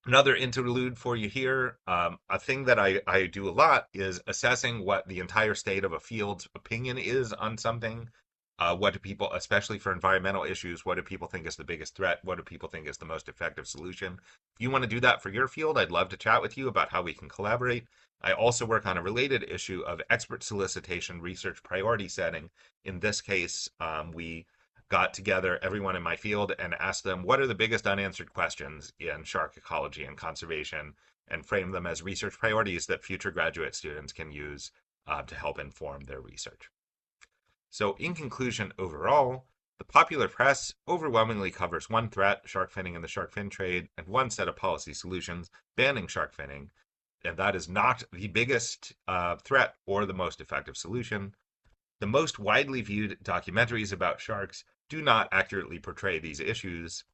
Another interlude for you here. A thing that I do a lot is assessing what the entire state of a field's opinion is on something. What do people, especially for environmental issues, what do people think is the biggest threat? What do people think is the most effective solution? If you want to do that for your field, I'd love to chat with you about how we can collaborate. I also work on a related issue of expert solicitation, research priority setting. In this case, we got together everyone in my field and asked them what are the biggest unanswered questions in shark ecology and conservation, and frame them as research priorities that future graduate students can use to help inform their research. So, in conclusion, overall, the popular press overwhelmingly covers one threat, shark finning and the shark fin trade, and one set of policy solutions, banning shark finning, and that is not the biggest threat or the most effective solution. The most widely viewed documentaries about sharks do not accurately portray these issues.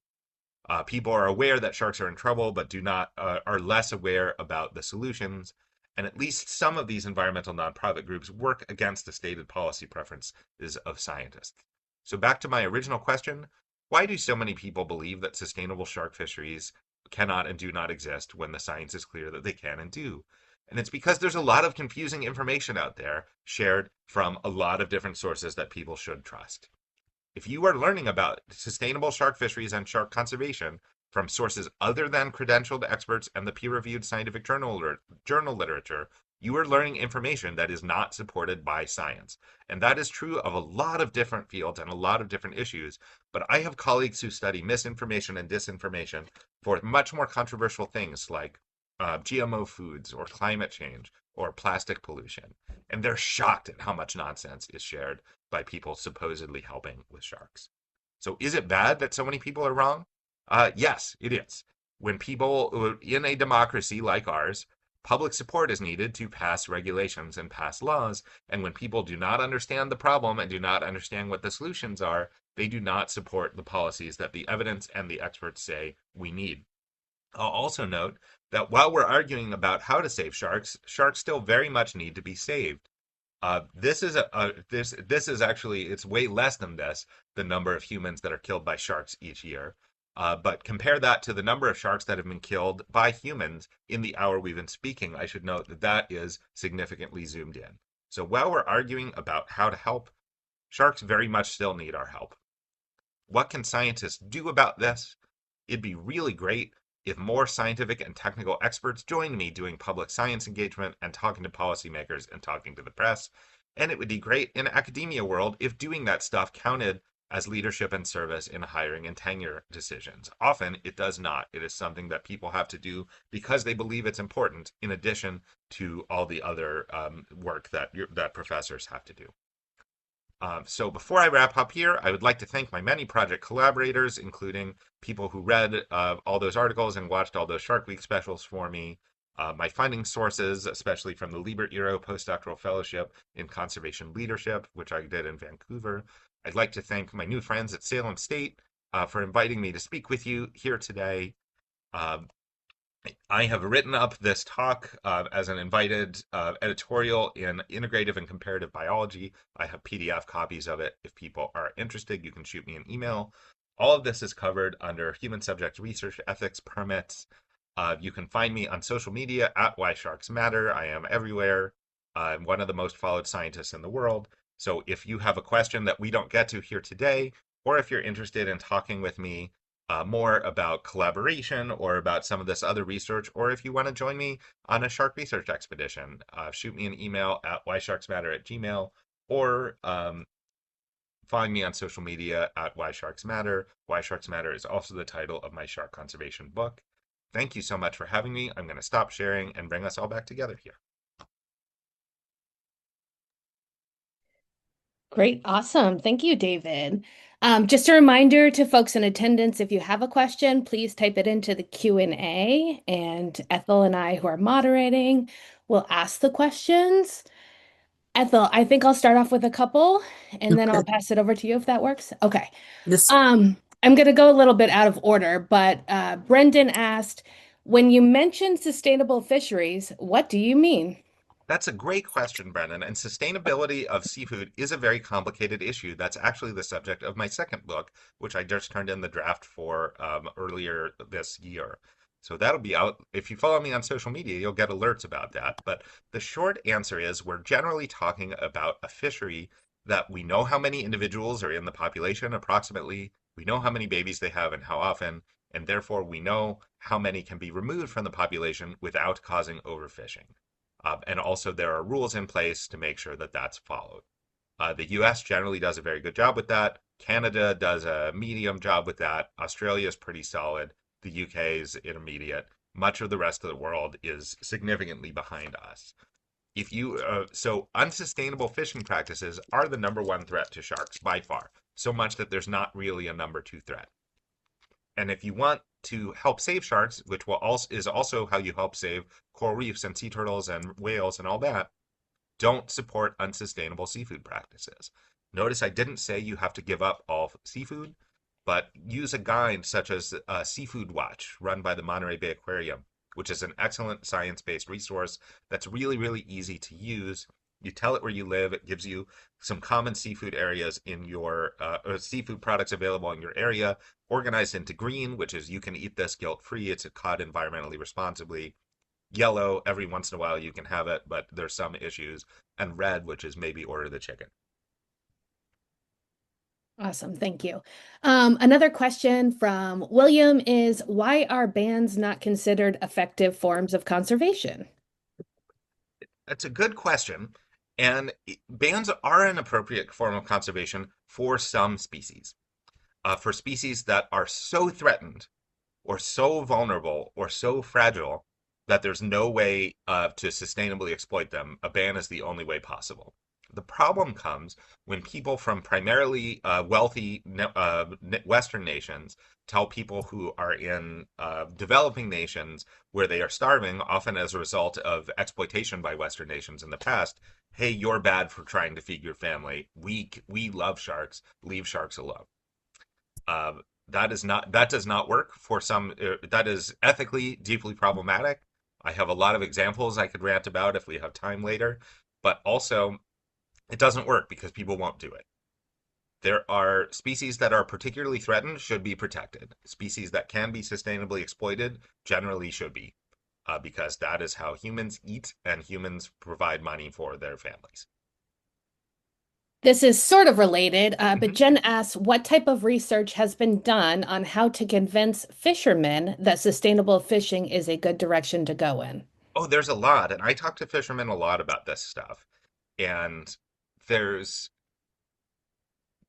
People are aware that sharks are in trouble, but are less aware about the solutions. And at least some of these environmental nonprofit groups work against the stated policy preferences of scientists. So back to my original question, why do so many people believe that sustainable shark fisheries cannot and do not exist when the science is clear that they can and do? And it's because there's a lot of confusing information out there shared from a lot of different sources that people should trust. If you are learning about sustainable shark fisheries and shark conservation from sources other than credentialed experts and the peer-reviewed scientific journal literature, you are learning information that is not supported by science. And that is true of a lot of different fields and a lot of different issues. But I have colleagues who study misinformation and disinformation for much more controversial things like GMO foods or climate change or plastic pollution. And they're shocked at how much nonsense is shared by people supposedly helping with sharks. So is it bad that so many people are wrong? Yes, it is. When people in a democracy like ours, public support is needed to pass regulations and pass laws. And when people do not understand the problem and do not understand what the solutions are, they do not support the policies that the evidence and the experts say we need. I'll also note that while we're arguing about how to save sharks, sharks still very much need to be saved. This is actually it's way less than this, the number of humans that are killed by sharks each year. But compare that to the number of sharks that have been killed by humans in the hour we've been speaking. I should note that that is significantly zoomed in. So while we're arguing about how to help, sharks very much still need our help. What can scientists do about this? It'd be really great if more scientific and technical experts joined me doing public science engagement and talking to policymakers and talking to the press. And it would be great in academia world if doing that stuff counted as leadership and service in hiring and tenure decisions. Often it does not. It is something that people have to do because they believe it's important, in addition to all the other work that professors have to do. So before I wrap up here, I would like to thank my many project collaborators, including people who read all those articles and watched all those Shark Week specials for me, my funding sources, especially from the Liebert Eero Postdoctoral Fellowship in Conservation Leadership, which I did in Vancouver. I'd like to thank my new friends at Salem State for inviting me to speak with you here today. I have written up this talk as an invited editorial in integrative and comparative biology. I have PDF copies of it. If people are interested, you can shoot me an email. All of this is covered under human subject research ethics permits. You can find me on social media at Why Sharks Matter. I am everywhere. I'm one of the most followed scientists in the world. So if you have a question that we don't get to here today, or if you're interested in talking with me more about collaboration or about some of this other research, or if you want to join me on a shark research expedition, shoot me an email at whysharksmatter@gmail or find me on social media at Why Sharks Matter. Why Sharks Matter is also the title of my shark conservation book. Thank you so much for having me. I'm going to stop sharing and bring us all back together here. Great. Awesome. Thank you, David. Just a reminder to folks in attendance, if you have a question, please type it into the Q&A, and Ethel and I, who are moderating, will ask the questions. Ethel, I think I'll start off with a couple, and then I'll Okay. pass it over to you if that works. Okay. This I'm going to go a little bit out of order, but Brendan asked, when you mention sustainable fisheries, what do you mean? That's a great question, Brennan. And sustainability of seafood is a very complicated issue. That's actually the subject of my second book, which I just turned in the draft for earlier this year. So that'll be out. If you follow me on social media, you'll get alerts about that. But the short answer is we're generally talking about a fishery that we know how many individuals are in the population approximately. We know how many babies they have and how often, and therefore we know how many can be removed from the population without causing overfishing. And also, there are rules in place to make sure that that's followed. The US generally does a very good job with that. Canada does a medium job with that. Australia is pretty solid. The UK is intermediate. Much of the rest of the world is significantly behind us. So unsustainable fishing practices are the number one threat to sharks by far, so much that there's not really a number two threat. And if you want to help save sharks, which is also how you help save coral reefs and sea turtles and whales and all that, don't support unsustainable seafood practices. Notice I didn't say you have to give up all seafood, but use a guide such as Seafood Watch, run by the Monterey Bay Aquarium, which is an excellent science-based resource that's really, really easy to use. You tell it where you live. It gives you some common seafood areas in your or seafood products available in your area, organized into green, which is you can eat this guilt-free. It's caught environmentally responsibly. Yellow, every once in a while you can have it, but there's some issues. And red, which is maybe order the chicken. Awesome. Thank you. Another question from William is, why are bans not considered effective forms of conservation? That's a good question. And bans are an appropriate form of conservation for some species. For species that are so threatened or so vulnerable or so fragile that there's no way to sustainably exploit them, a ban is the only way possible. The problem comes when people from primarily wealthy Western nations tell people who are in developing nations where they are starving, often as a result of exploitation by Western nations in the past. Hey, you're bad for trying to feed your family. We love sharks. Leave sharks alone. Uh, that does not work for some. That is ethically deeply problematic. I have a lot of examples I could rant about if we have time later, but also it doesn't work because people won't do it. There are species that are particularly threatened should be protected. Species that can be sustainably exploited generally should be, because that is how humans eat and humans provide money for their families. This is sort of related, but Mhm. Jen asks, what type of research has been done on how to convince fishermen that sustainable fishing is a good direction to go in? Oh, there's a lot, and I talk to fishermen a lot about this stuff. And there's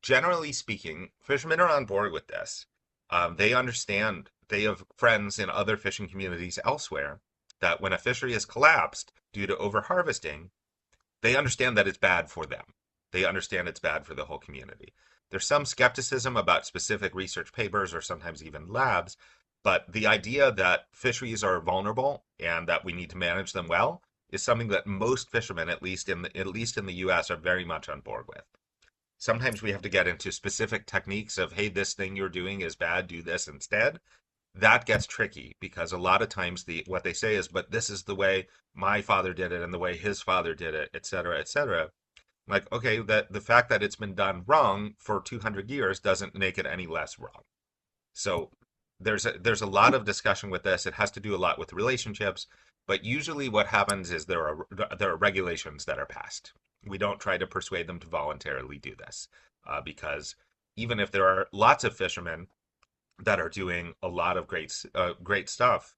generally speaking, fishermen are on board with this. They understand, they have friends in other fishing communities elsewhere, that when a fishery has collapsed due to overharvesting, they understand that it's bad for them. They understand it's bad for the whole community. There's some skepticism about specific research papers or sometimes even labs, but the idea that fisheries are vulnerable and that we need to manage them well is something that most fishermen, at least in the US, are very much on board with. Sometimes we have to get into specific techniques of, hey, this thing you're doing is bad, do this instead. that gets tricky because a lot of times what they say is, but this is the way my father did it and the way his father did it, et cetera, et cetera. Like, okay, that the fact that it's been done wrong for 200 years doesn't make it any less wrong. So there's a lot of discussion with this. It has to do a lot with relationships, but usually what happens is there are regulations that are passed. We don't try to persuade them to voluntarily do this because even if there are lots of fishermen that are doing a lot of great stuff,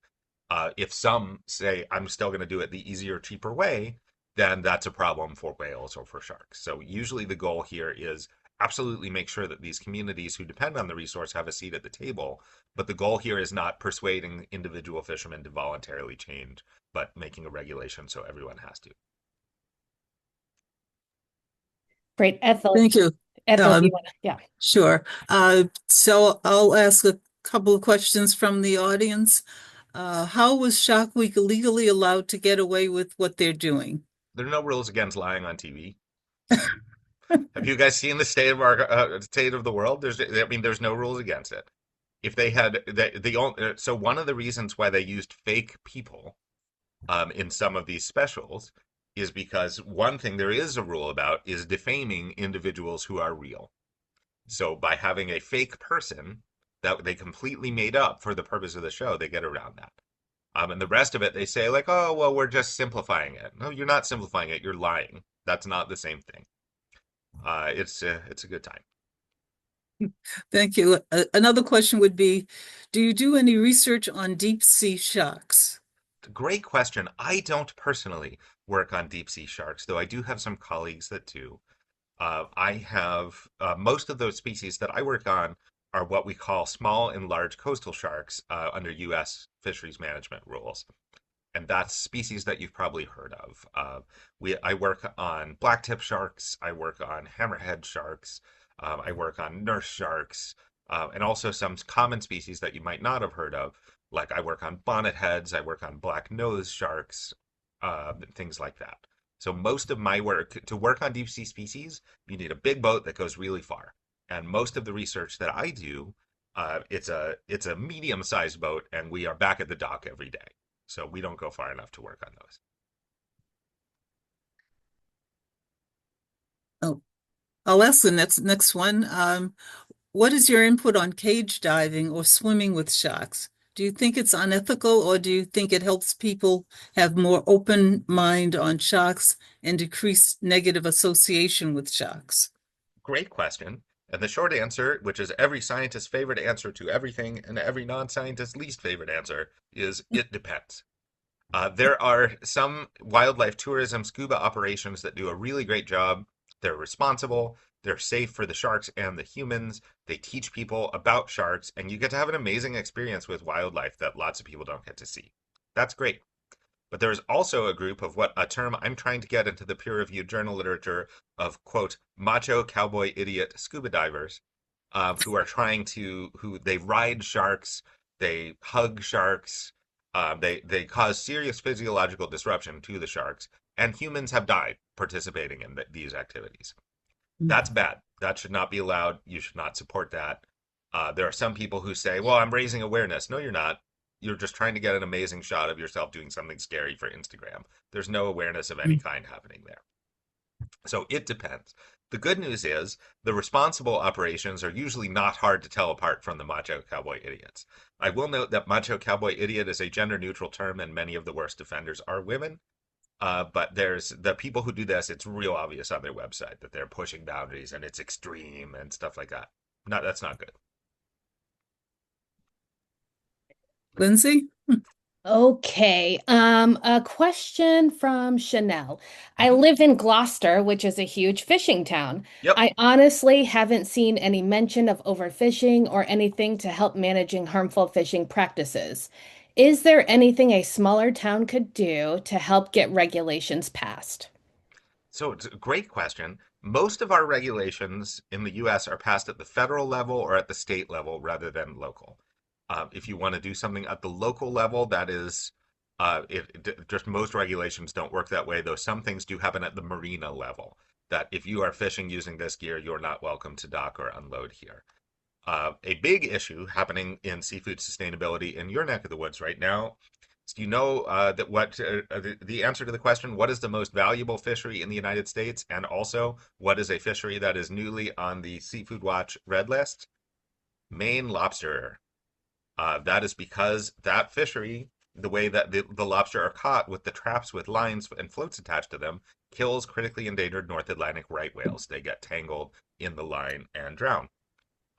if some say I'm still going to do it the easier, cheaper way, then that's a problem for whales or for sharks. So usually the goal here is absolutely make sure that these communities who depend on the resource have a seat at the table. But the goal here is not persuading individual fishermen to voluntarily change, but making a regulation so everyone has to. Great. Ethel, Thank you. Ethel, do you want to? Yeah. Sure. So I'll ask a couple of questions from the audience. How was Shark Week legally allowed to get away with what they're doing? There are no rules against lying on TV. Have you guys seen the state of our state of the world? There's no rules against it. If they had so one of the reasons why they used fake people in some of these specials is because one thing there is a rule about is defaming individuals who are real. So by having a fake person that they completely made up for the purpose of the show, they get around that. And the rest of it, they say like, oh, well, we're just simplifying it. No, you're not simplifying it. You're lying. That's not the same thing. It's a good time. Thank you. Another question would be, do you do any research on deep sea sharks? Great question. I don't personally work on deep sea sharks, though I do have some colleagues that do. I have most of those species that I work on are what we call small and large coastal sharks under U.S. fisheries management rules. And that's species that you've probably heard of. I work on blacktip sharks. I work on hammerhead sharks. I work on nurse sharks, and also some common species that you might not have heard of. Like I work on bonnet heads. I work on black nose sharks, things like that. So most of my work, to work on deep sea species, you need a big boat that goes really far. And most of the research that I do, it's a medium-sized boat, and we are back at the dock every day. So we don't go far enough to work on those. Oh, I'll ask the next one. What is your input on cage diving or swimming with sharks? Do you think it's unethical, or do you think it helps people have more open mind on sharks and decrease negative association with sharks? Great question. And the short answer, which is every scientist's favorite answer to everything and every non-scientist's least favorite answer, is it depends. There are some wildlife tourism scuba operations that do a really great job. They're responsible, they're safe for the sharks and the humans. They teach people about sharks, and you get to have an amazing experience with wildlife that lots of people don't get to see. That's great. But there's also a group of what a term I'm trying to get into the peer-reviewed journal literature of, quote, macho cowboy idiot scuba divers who are who they ride sharks, they hug sharks, they cause serious physiological disruption to the sharks, and humans have died participating in these activities. That's bad. That should not be allowed. You should not support that. There are some people who say, well, I'm raising awareness. No, you're not. You're just trying to get an amazing shot of yourself doing something scary for Instagram. There's no awareness of any kind happening there. So it depends. The good news is the responsible operations are usually not hard to tell apart from the macho cowboy idiots. I will note that macho cowboy idiot is a gender neutral term, and many of the worst offenders are women. But there's the people who do this, it's real obvious on their website that they're pushing boundaries and it's extreme and stuff like that. No, that's not good. Lindsay? Okay. A question from Chanel. I live in Gloucester, which is a huge fishing town. Yep. I honestly haven't seen any mention of overfishing or anything to help managing harmful fishing practices. Is there anything a smaller town could do to help get regulations passed? So it's a great question. Most of our regulations in the US are passed at the federal level or at the state level rather than local. If you want to do something at the local level, that is, just most regulations don't work that way, though some things do happen at the marina level. That if you are fishing using this gear, you're not welcome to dock or unload here. A big issue happening in seafood sustainability in your neck of the woods right now. Do you know that what the answer to the question, what is the most valuable fishery in the United States? And also, what is a fishery that is newly on the Seafood Watch red list? Maine lobster. That is because that fishery, the way that the lobster are caught with the traps with lines and floats attached to them, kills critically endangered North Atlantic right whales. They get tangled in the line and drown.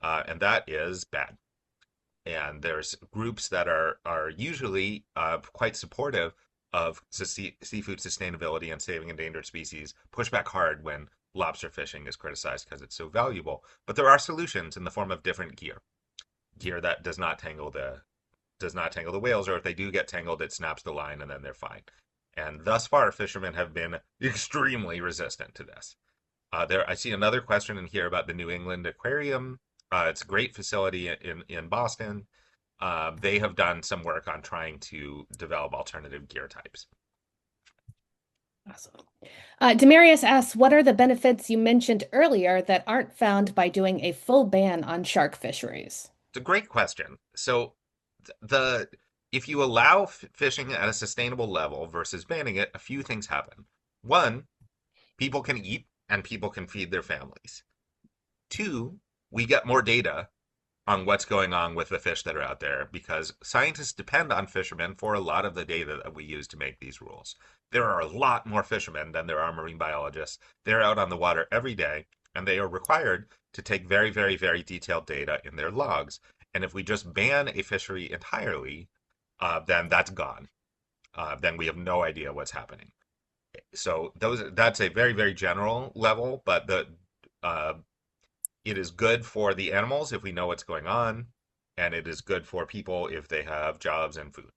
And that is bad. And there's groups that are usually quite supportive of seafood sustainability and saving endangered species, push back hard when lobster fishing is criticized because it's so valuable. But there are solutions in the form of different gear that does not tangle the whales, or if they do get tangled, it snaps the line and then they're fine. And thus far, fishermen have been extremely resistant to this. I see another question in here about the New England Aquarium. It's a great facility in Boston. They have done some work on trying to develop alternative gear types. Awesome. Demarius asks, what are the benefits you mentioned earlier that aren't found by doing a full ban on shark fisheries? It's a great question. So the if you allow fishing at a sustainable level versus banning it, a few things happen. One, people can eat and people can feed their families. Two, we get more data on what's going on with the fish that are out there because scientists depend on fishermen for a lot of the data that we use to make these rules. There are a lot more fishermen than there are marine biologists. They're out on the water every day and they are required to take very, very, very detailed data in their logs. And if we just ban a fishery entirely, then that's gone. Then we have no idea what's happening. So that's a very, very general level, but it is good for the animals if we know what's going on, and it is good for people if they have jobs and food.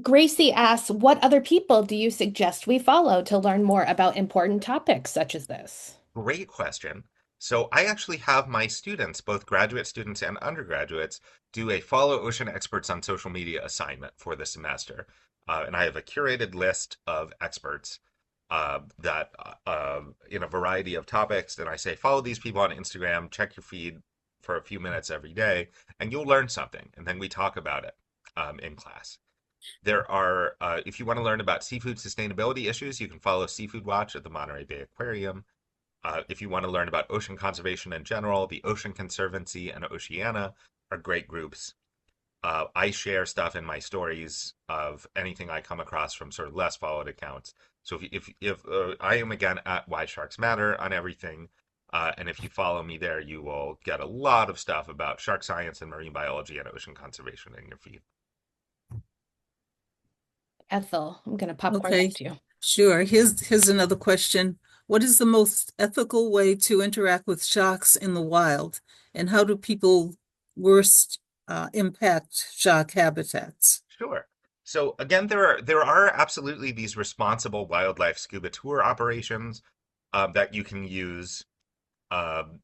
Gracie asks, what other people do you suggest we follow to learn more about important topics such as this? Great question. So I actually have my students, both graduate students and undergraduates, do a Follow Ocean Experts on social media assignment for the semester. And I have a curated list of experts that in a variety of topics. And I say, follow these people on Instagram, check your feed for a few minutes every day, and you'll learn something. And then we talk about it in class. There are, if you want to learn about seafood sustainability issues, you can follow Seafood Watch at the Monterey Bay Aquarium. If you want to learn about ocean conservation in general, the Ocean Conservancy and Oceana are great groups. I share stuff in my stories of anything I come across from sort of less followed accounts. So if I am again at Why Sharks Matter on everything, and if you follow me there, you will get a lot of stuff about shark science and marine biology and ocean conservation in your feed. Ethel, I'm going to popcorn Okay, that to you. sure. Here's another question. What is the most ethical way to interact with sharks in the wild, and how do people worst impact shark habitats? Sure. So again, there are absolutely these responsible wildlife scuba tour operations that you can use um,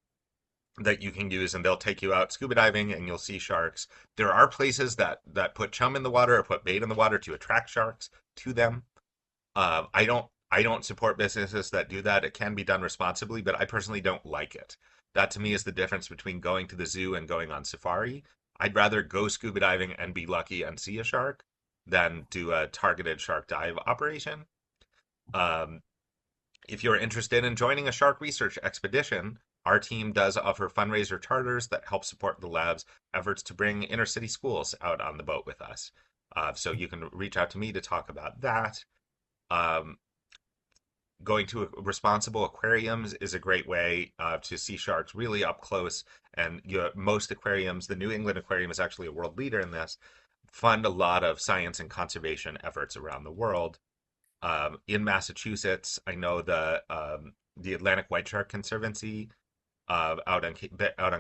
and they'll take you out scuba diving and you'll see sharks. There are places that put chum in the water or put bait in the water to attract sharks to them. I don't support businesses that do that. It can be done responsibly, but I personally don't like it. That to me is the difference between going to the zoo and going on safari. I'd rather go scuba diving and be lucky and see a shark than do a targeted shark dive operation. Um, if you're interested in joining a shark research expedition, our team does offer fundraiser charters that help support the lab's efforts to bring inner city schools out on the boat with us. So you can reach out to me to talk about that. Um, Going to responsible aquariums is a great way to see sharks really up close. And most aquariums, the New England Aquarium is actually a world leader in this, fund a lot of science and conservation efforts around the world. In Massachusetts, I know the Atlantic White Shark Conservancy out on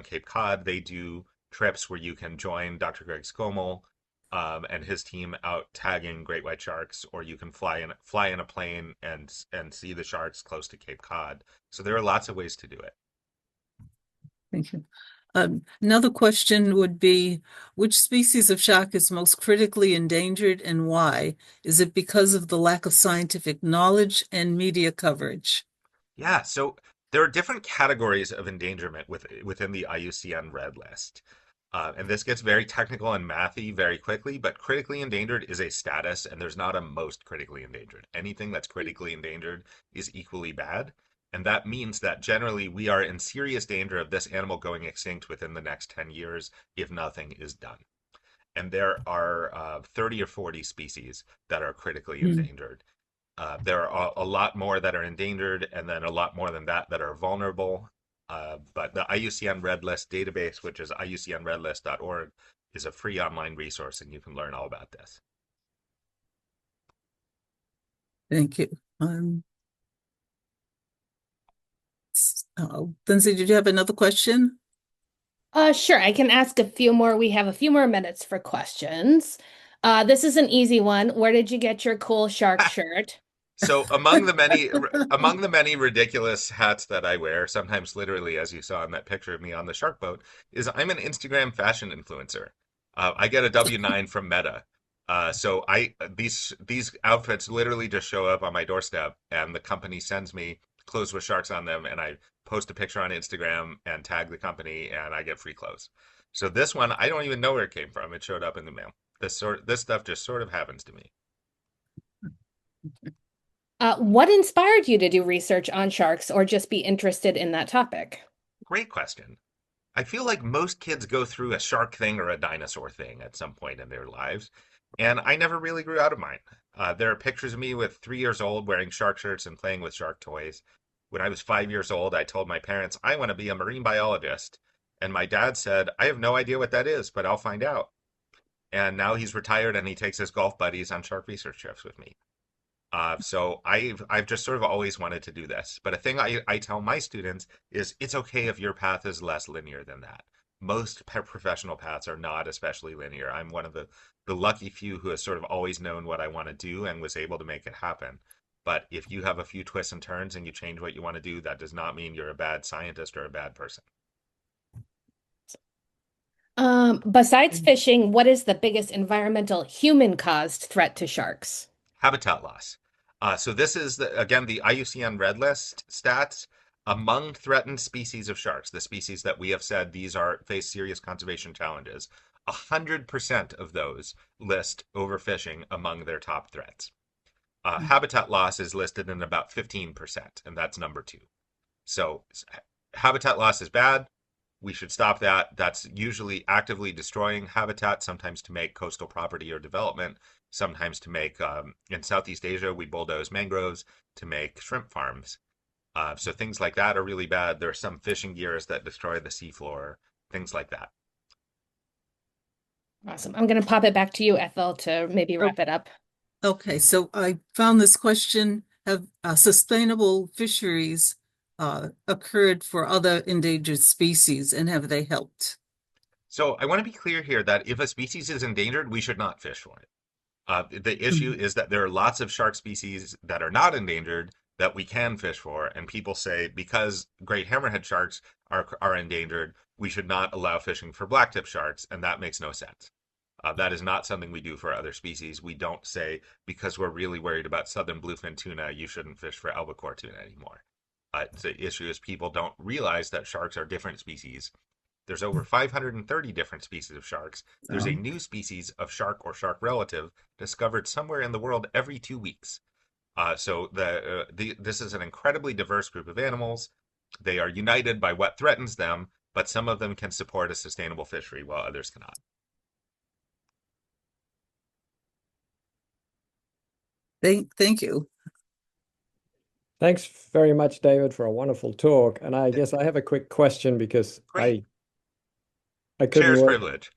Cape Cod, they do trips where you can join Dr. Greg Scommel and his team out tagging great white sharks, or you can fly in a plane and see the sharks close to Cape Cod. So there are lots of ways to do it. Thank you. Another question would be, which species of shark is most critically endangered and why? Is it because of the lack of scientific knowledge and media coverage? Yeah, so There are different categories of endangerment within the IUCN Red List. And this gets very technical and mathy very quickly, but critically endangered is a status, and there's not a most critically endangered. Anything that's critically endangered is equally bad. And that means that generally we are in serious danger of this animal going extinct within the next 10 years if nothing is done. And there are 30 or 40 species that are critically endangered. There are a lot more that are endangered, and then a lot more than that that are vulnerable. But the IUCN Red List database, which is iucnredlist.org, is a free online resource, and you can learn all about this. Thank you. Lindsay, did you have another question? Sure, I can ask a few more. We have a few more minutes for questions. This is an easy one. Where did you get your cool shark shirt? So among the many ridiculous hats that I wear, sometimes literally, as you saw in that picture of me on the shark boat, is I'm an Instagram fashion influencer. I get a W-9 from Meta. So these outfits literally just show up on my doorstep, and the company sends me clothes with sharks on them, and I post a picture on Instagram and tag the company, and I get free clothes. So this one, I don't even know where it came from. It showed up in the mail. This stuff just sort of happens to me. What inspired you to do research on sharks or just be interested in that topic? Great question. I feel like most kids go through a shark thing or a dinosaur thing at some point in their lives, and I never really grew out of mine. There are pictures of me with 3 years old wearing shark shirts and playing with shark toys. When I was 5 years old, I told my parents I want to be a marine biologist, and my dad said, I have no idea what that is, but I'll find out. And now he's retired and he takes his golf buddies on shark research trips with me. So I've just sort of always wanted to do this. But a thing I tell my students is it's okay if your path is less linear than that. Most professional paths are not especially linear. I'm one of the lucky few who has sort of always known what I want to do and was able to make it happen. But if you have a few twists and turns and you change what you want to do, that does not mean you're a bad scientist or a bad person. Besides fishing, what is the biggest environmental human-caused threat to sharks? Habitat loss. So this is, again, the IUCN Red List stats. Among threatened species of sharks, the species that we have said face serious conservation challenges, 100% of those list overfishing among their top threats. Habitat loss is listed in about 15%, and that's number 2. So habitat loss is bad. We should stop that. That's usually actively destroying habitat, sometimes to make coastal property or development, sometimes to make, in Southeast Asia, we bulldoze mangroves to make shrimp farms. So things like that are really bad. There are some fishing gears that destroy the seafloor, things like that. Awesome. I'm going to pop it back to you, Ethel, to maybe wrap it up. Okay, so I found this question: have sustainable fisheries occurred for other endangered species, and have they helped? So I want to be clear here that if a species is endangered, we should not fish for it. The issue is that there are lots of shark species that are not endangered that we can fish for, and people say because great hammerhead sharks are endangered, we should not allow fishing for blacktip sharks, and that makes no sense. That is not something we do for other species. We don't say because we're really worried about southern bluefin tuna, you shouldn't fish for albacore tuna anymore. The issue is people don't realize that sharks are different species. There's over 530 different species of sharks. There's a new species of shark or shark relative discovered somewhere in the world every 2 weeks. So this is an incredibly diverse group of animals. They are united by what threatens them, but some of them can support a sustainable fishery while others cannot. Thank you. Thanks very much, David, for a wonderful talk. And I guess I have a quick question because Great. I couldn't Chair's work. privilege.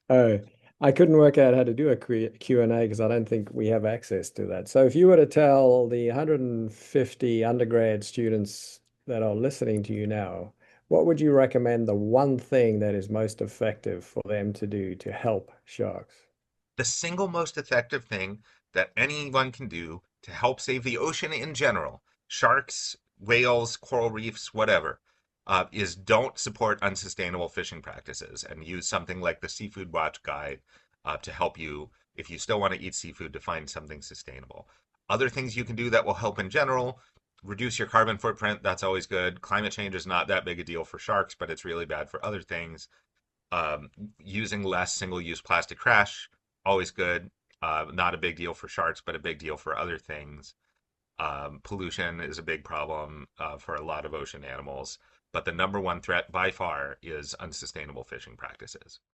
Oh, I couldn't work out how to do a Q&A because I don't think we have access to that. So if you were to tell the 150 undergrad students that are listening to you now, what would you recommend the one thing that is most effective for them to do to help sharks? The single most effective thing that anyone can do to help save the ocean in general, sharks, whales, coral reefs, whatever, is don't support unsustainable fishing practices and use something like the Seafood Watch Guide to help you, if you still want to eat seafood, to find something sustainable. Other things you can do that will help in general Reduce your carbon footprint. That's always good. Climate change is not that big a deal for sharks, but it's really bad for other things. Um, Using less single-use plastic trash, always good. Not a big deal for sharks, but a big deal for other things. Pollution is a big problem for a lot of ocean animals, but the number one threat by far is unsustainable fishing practices.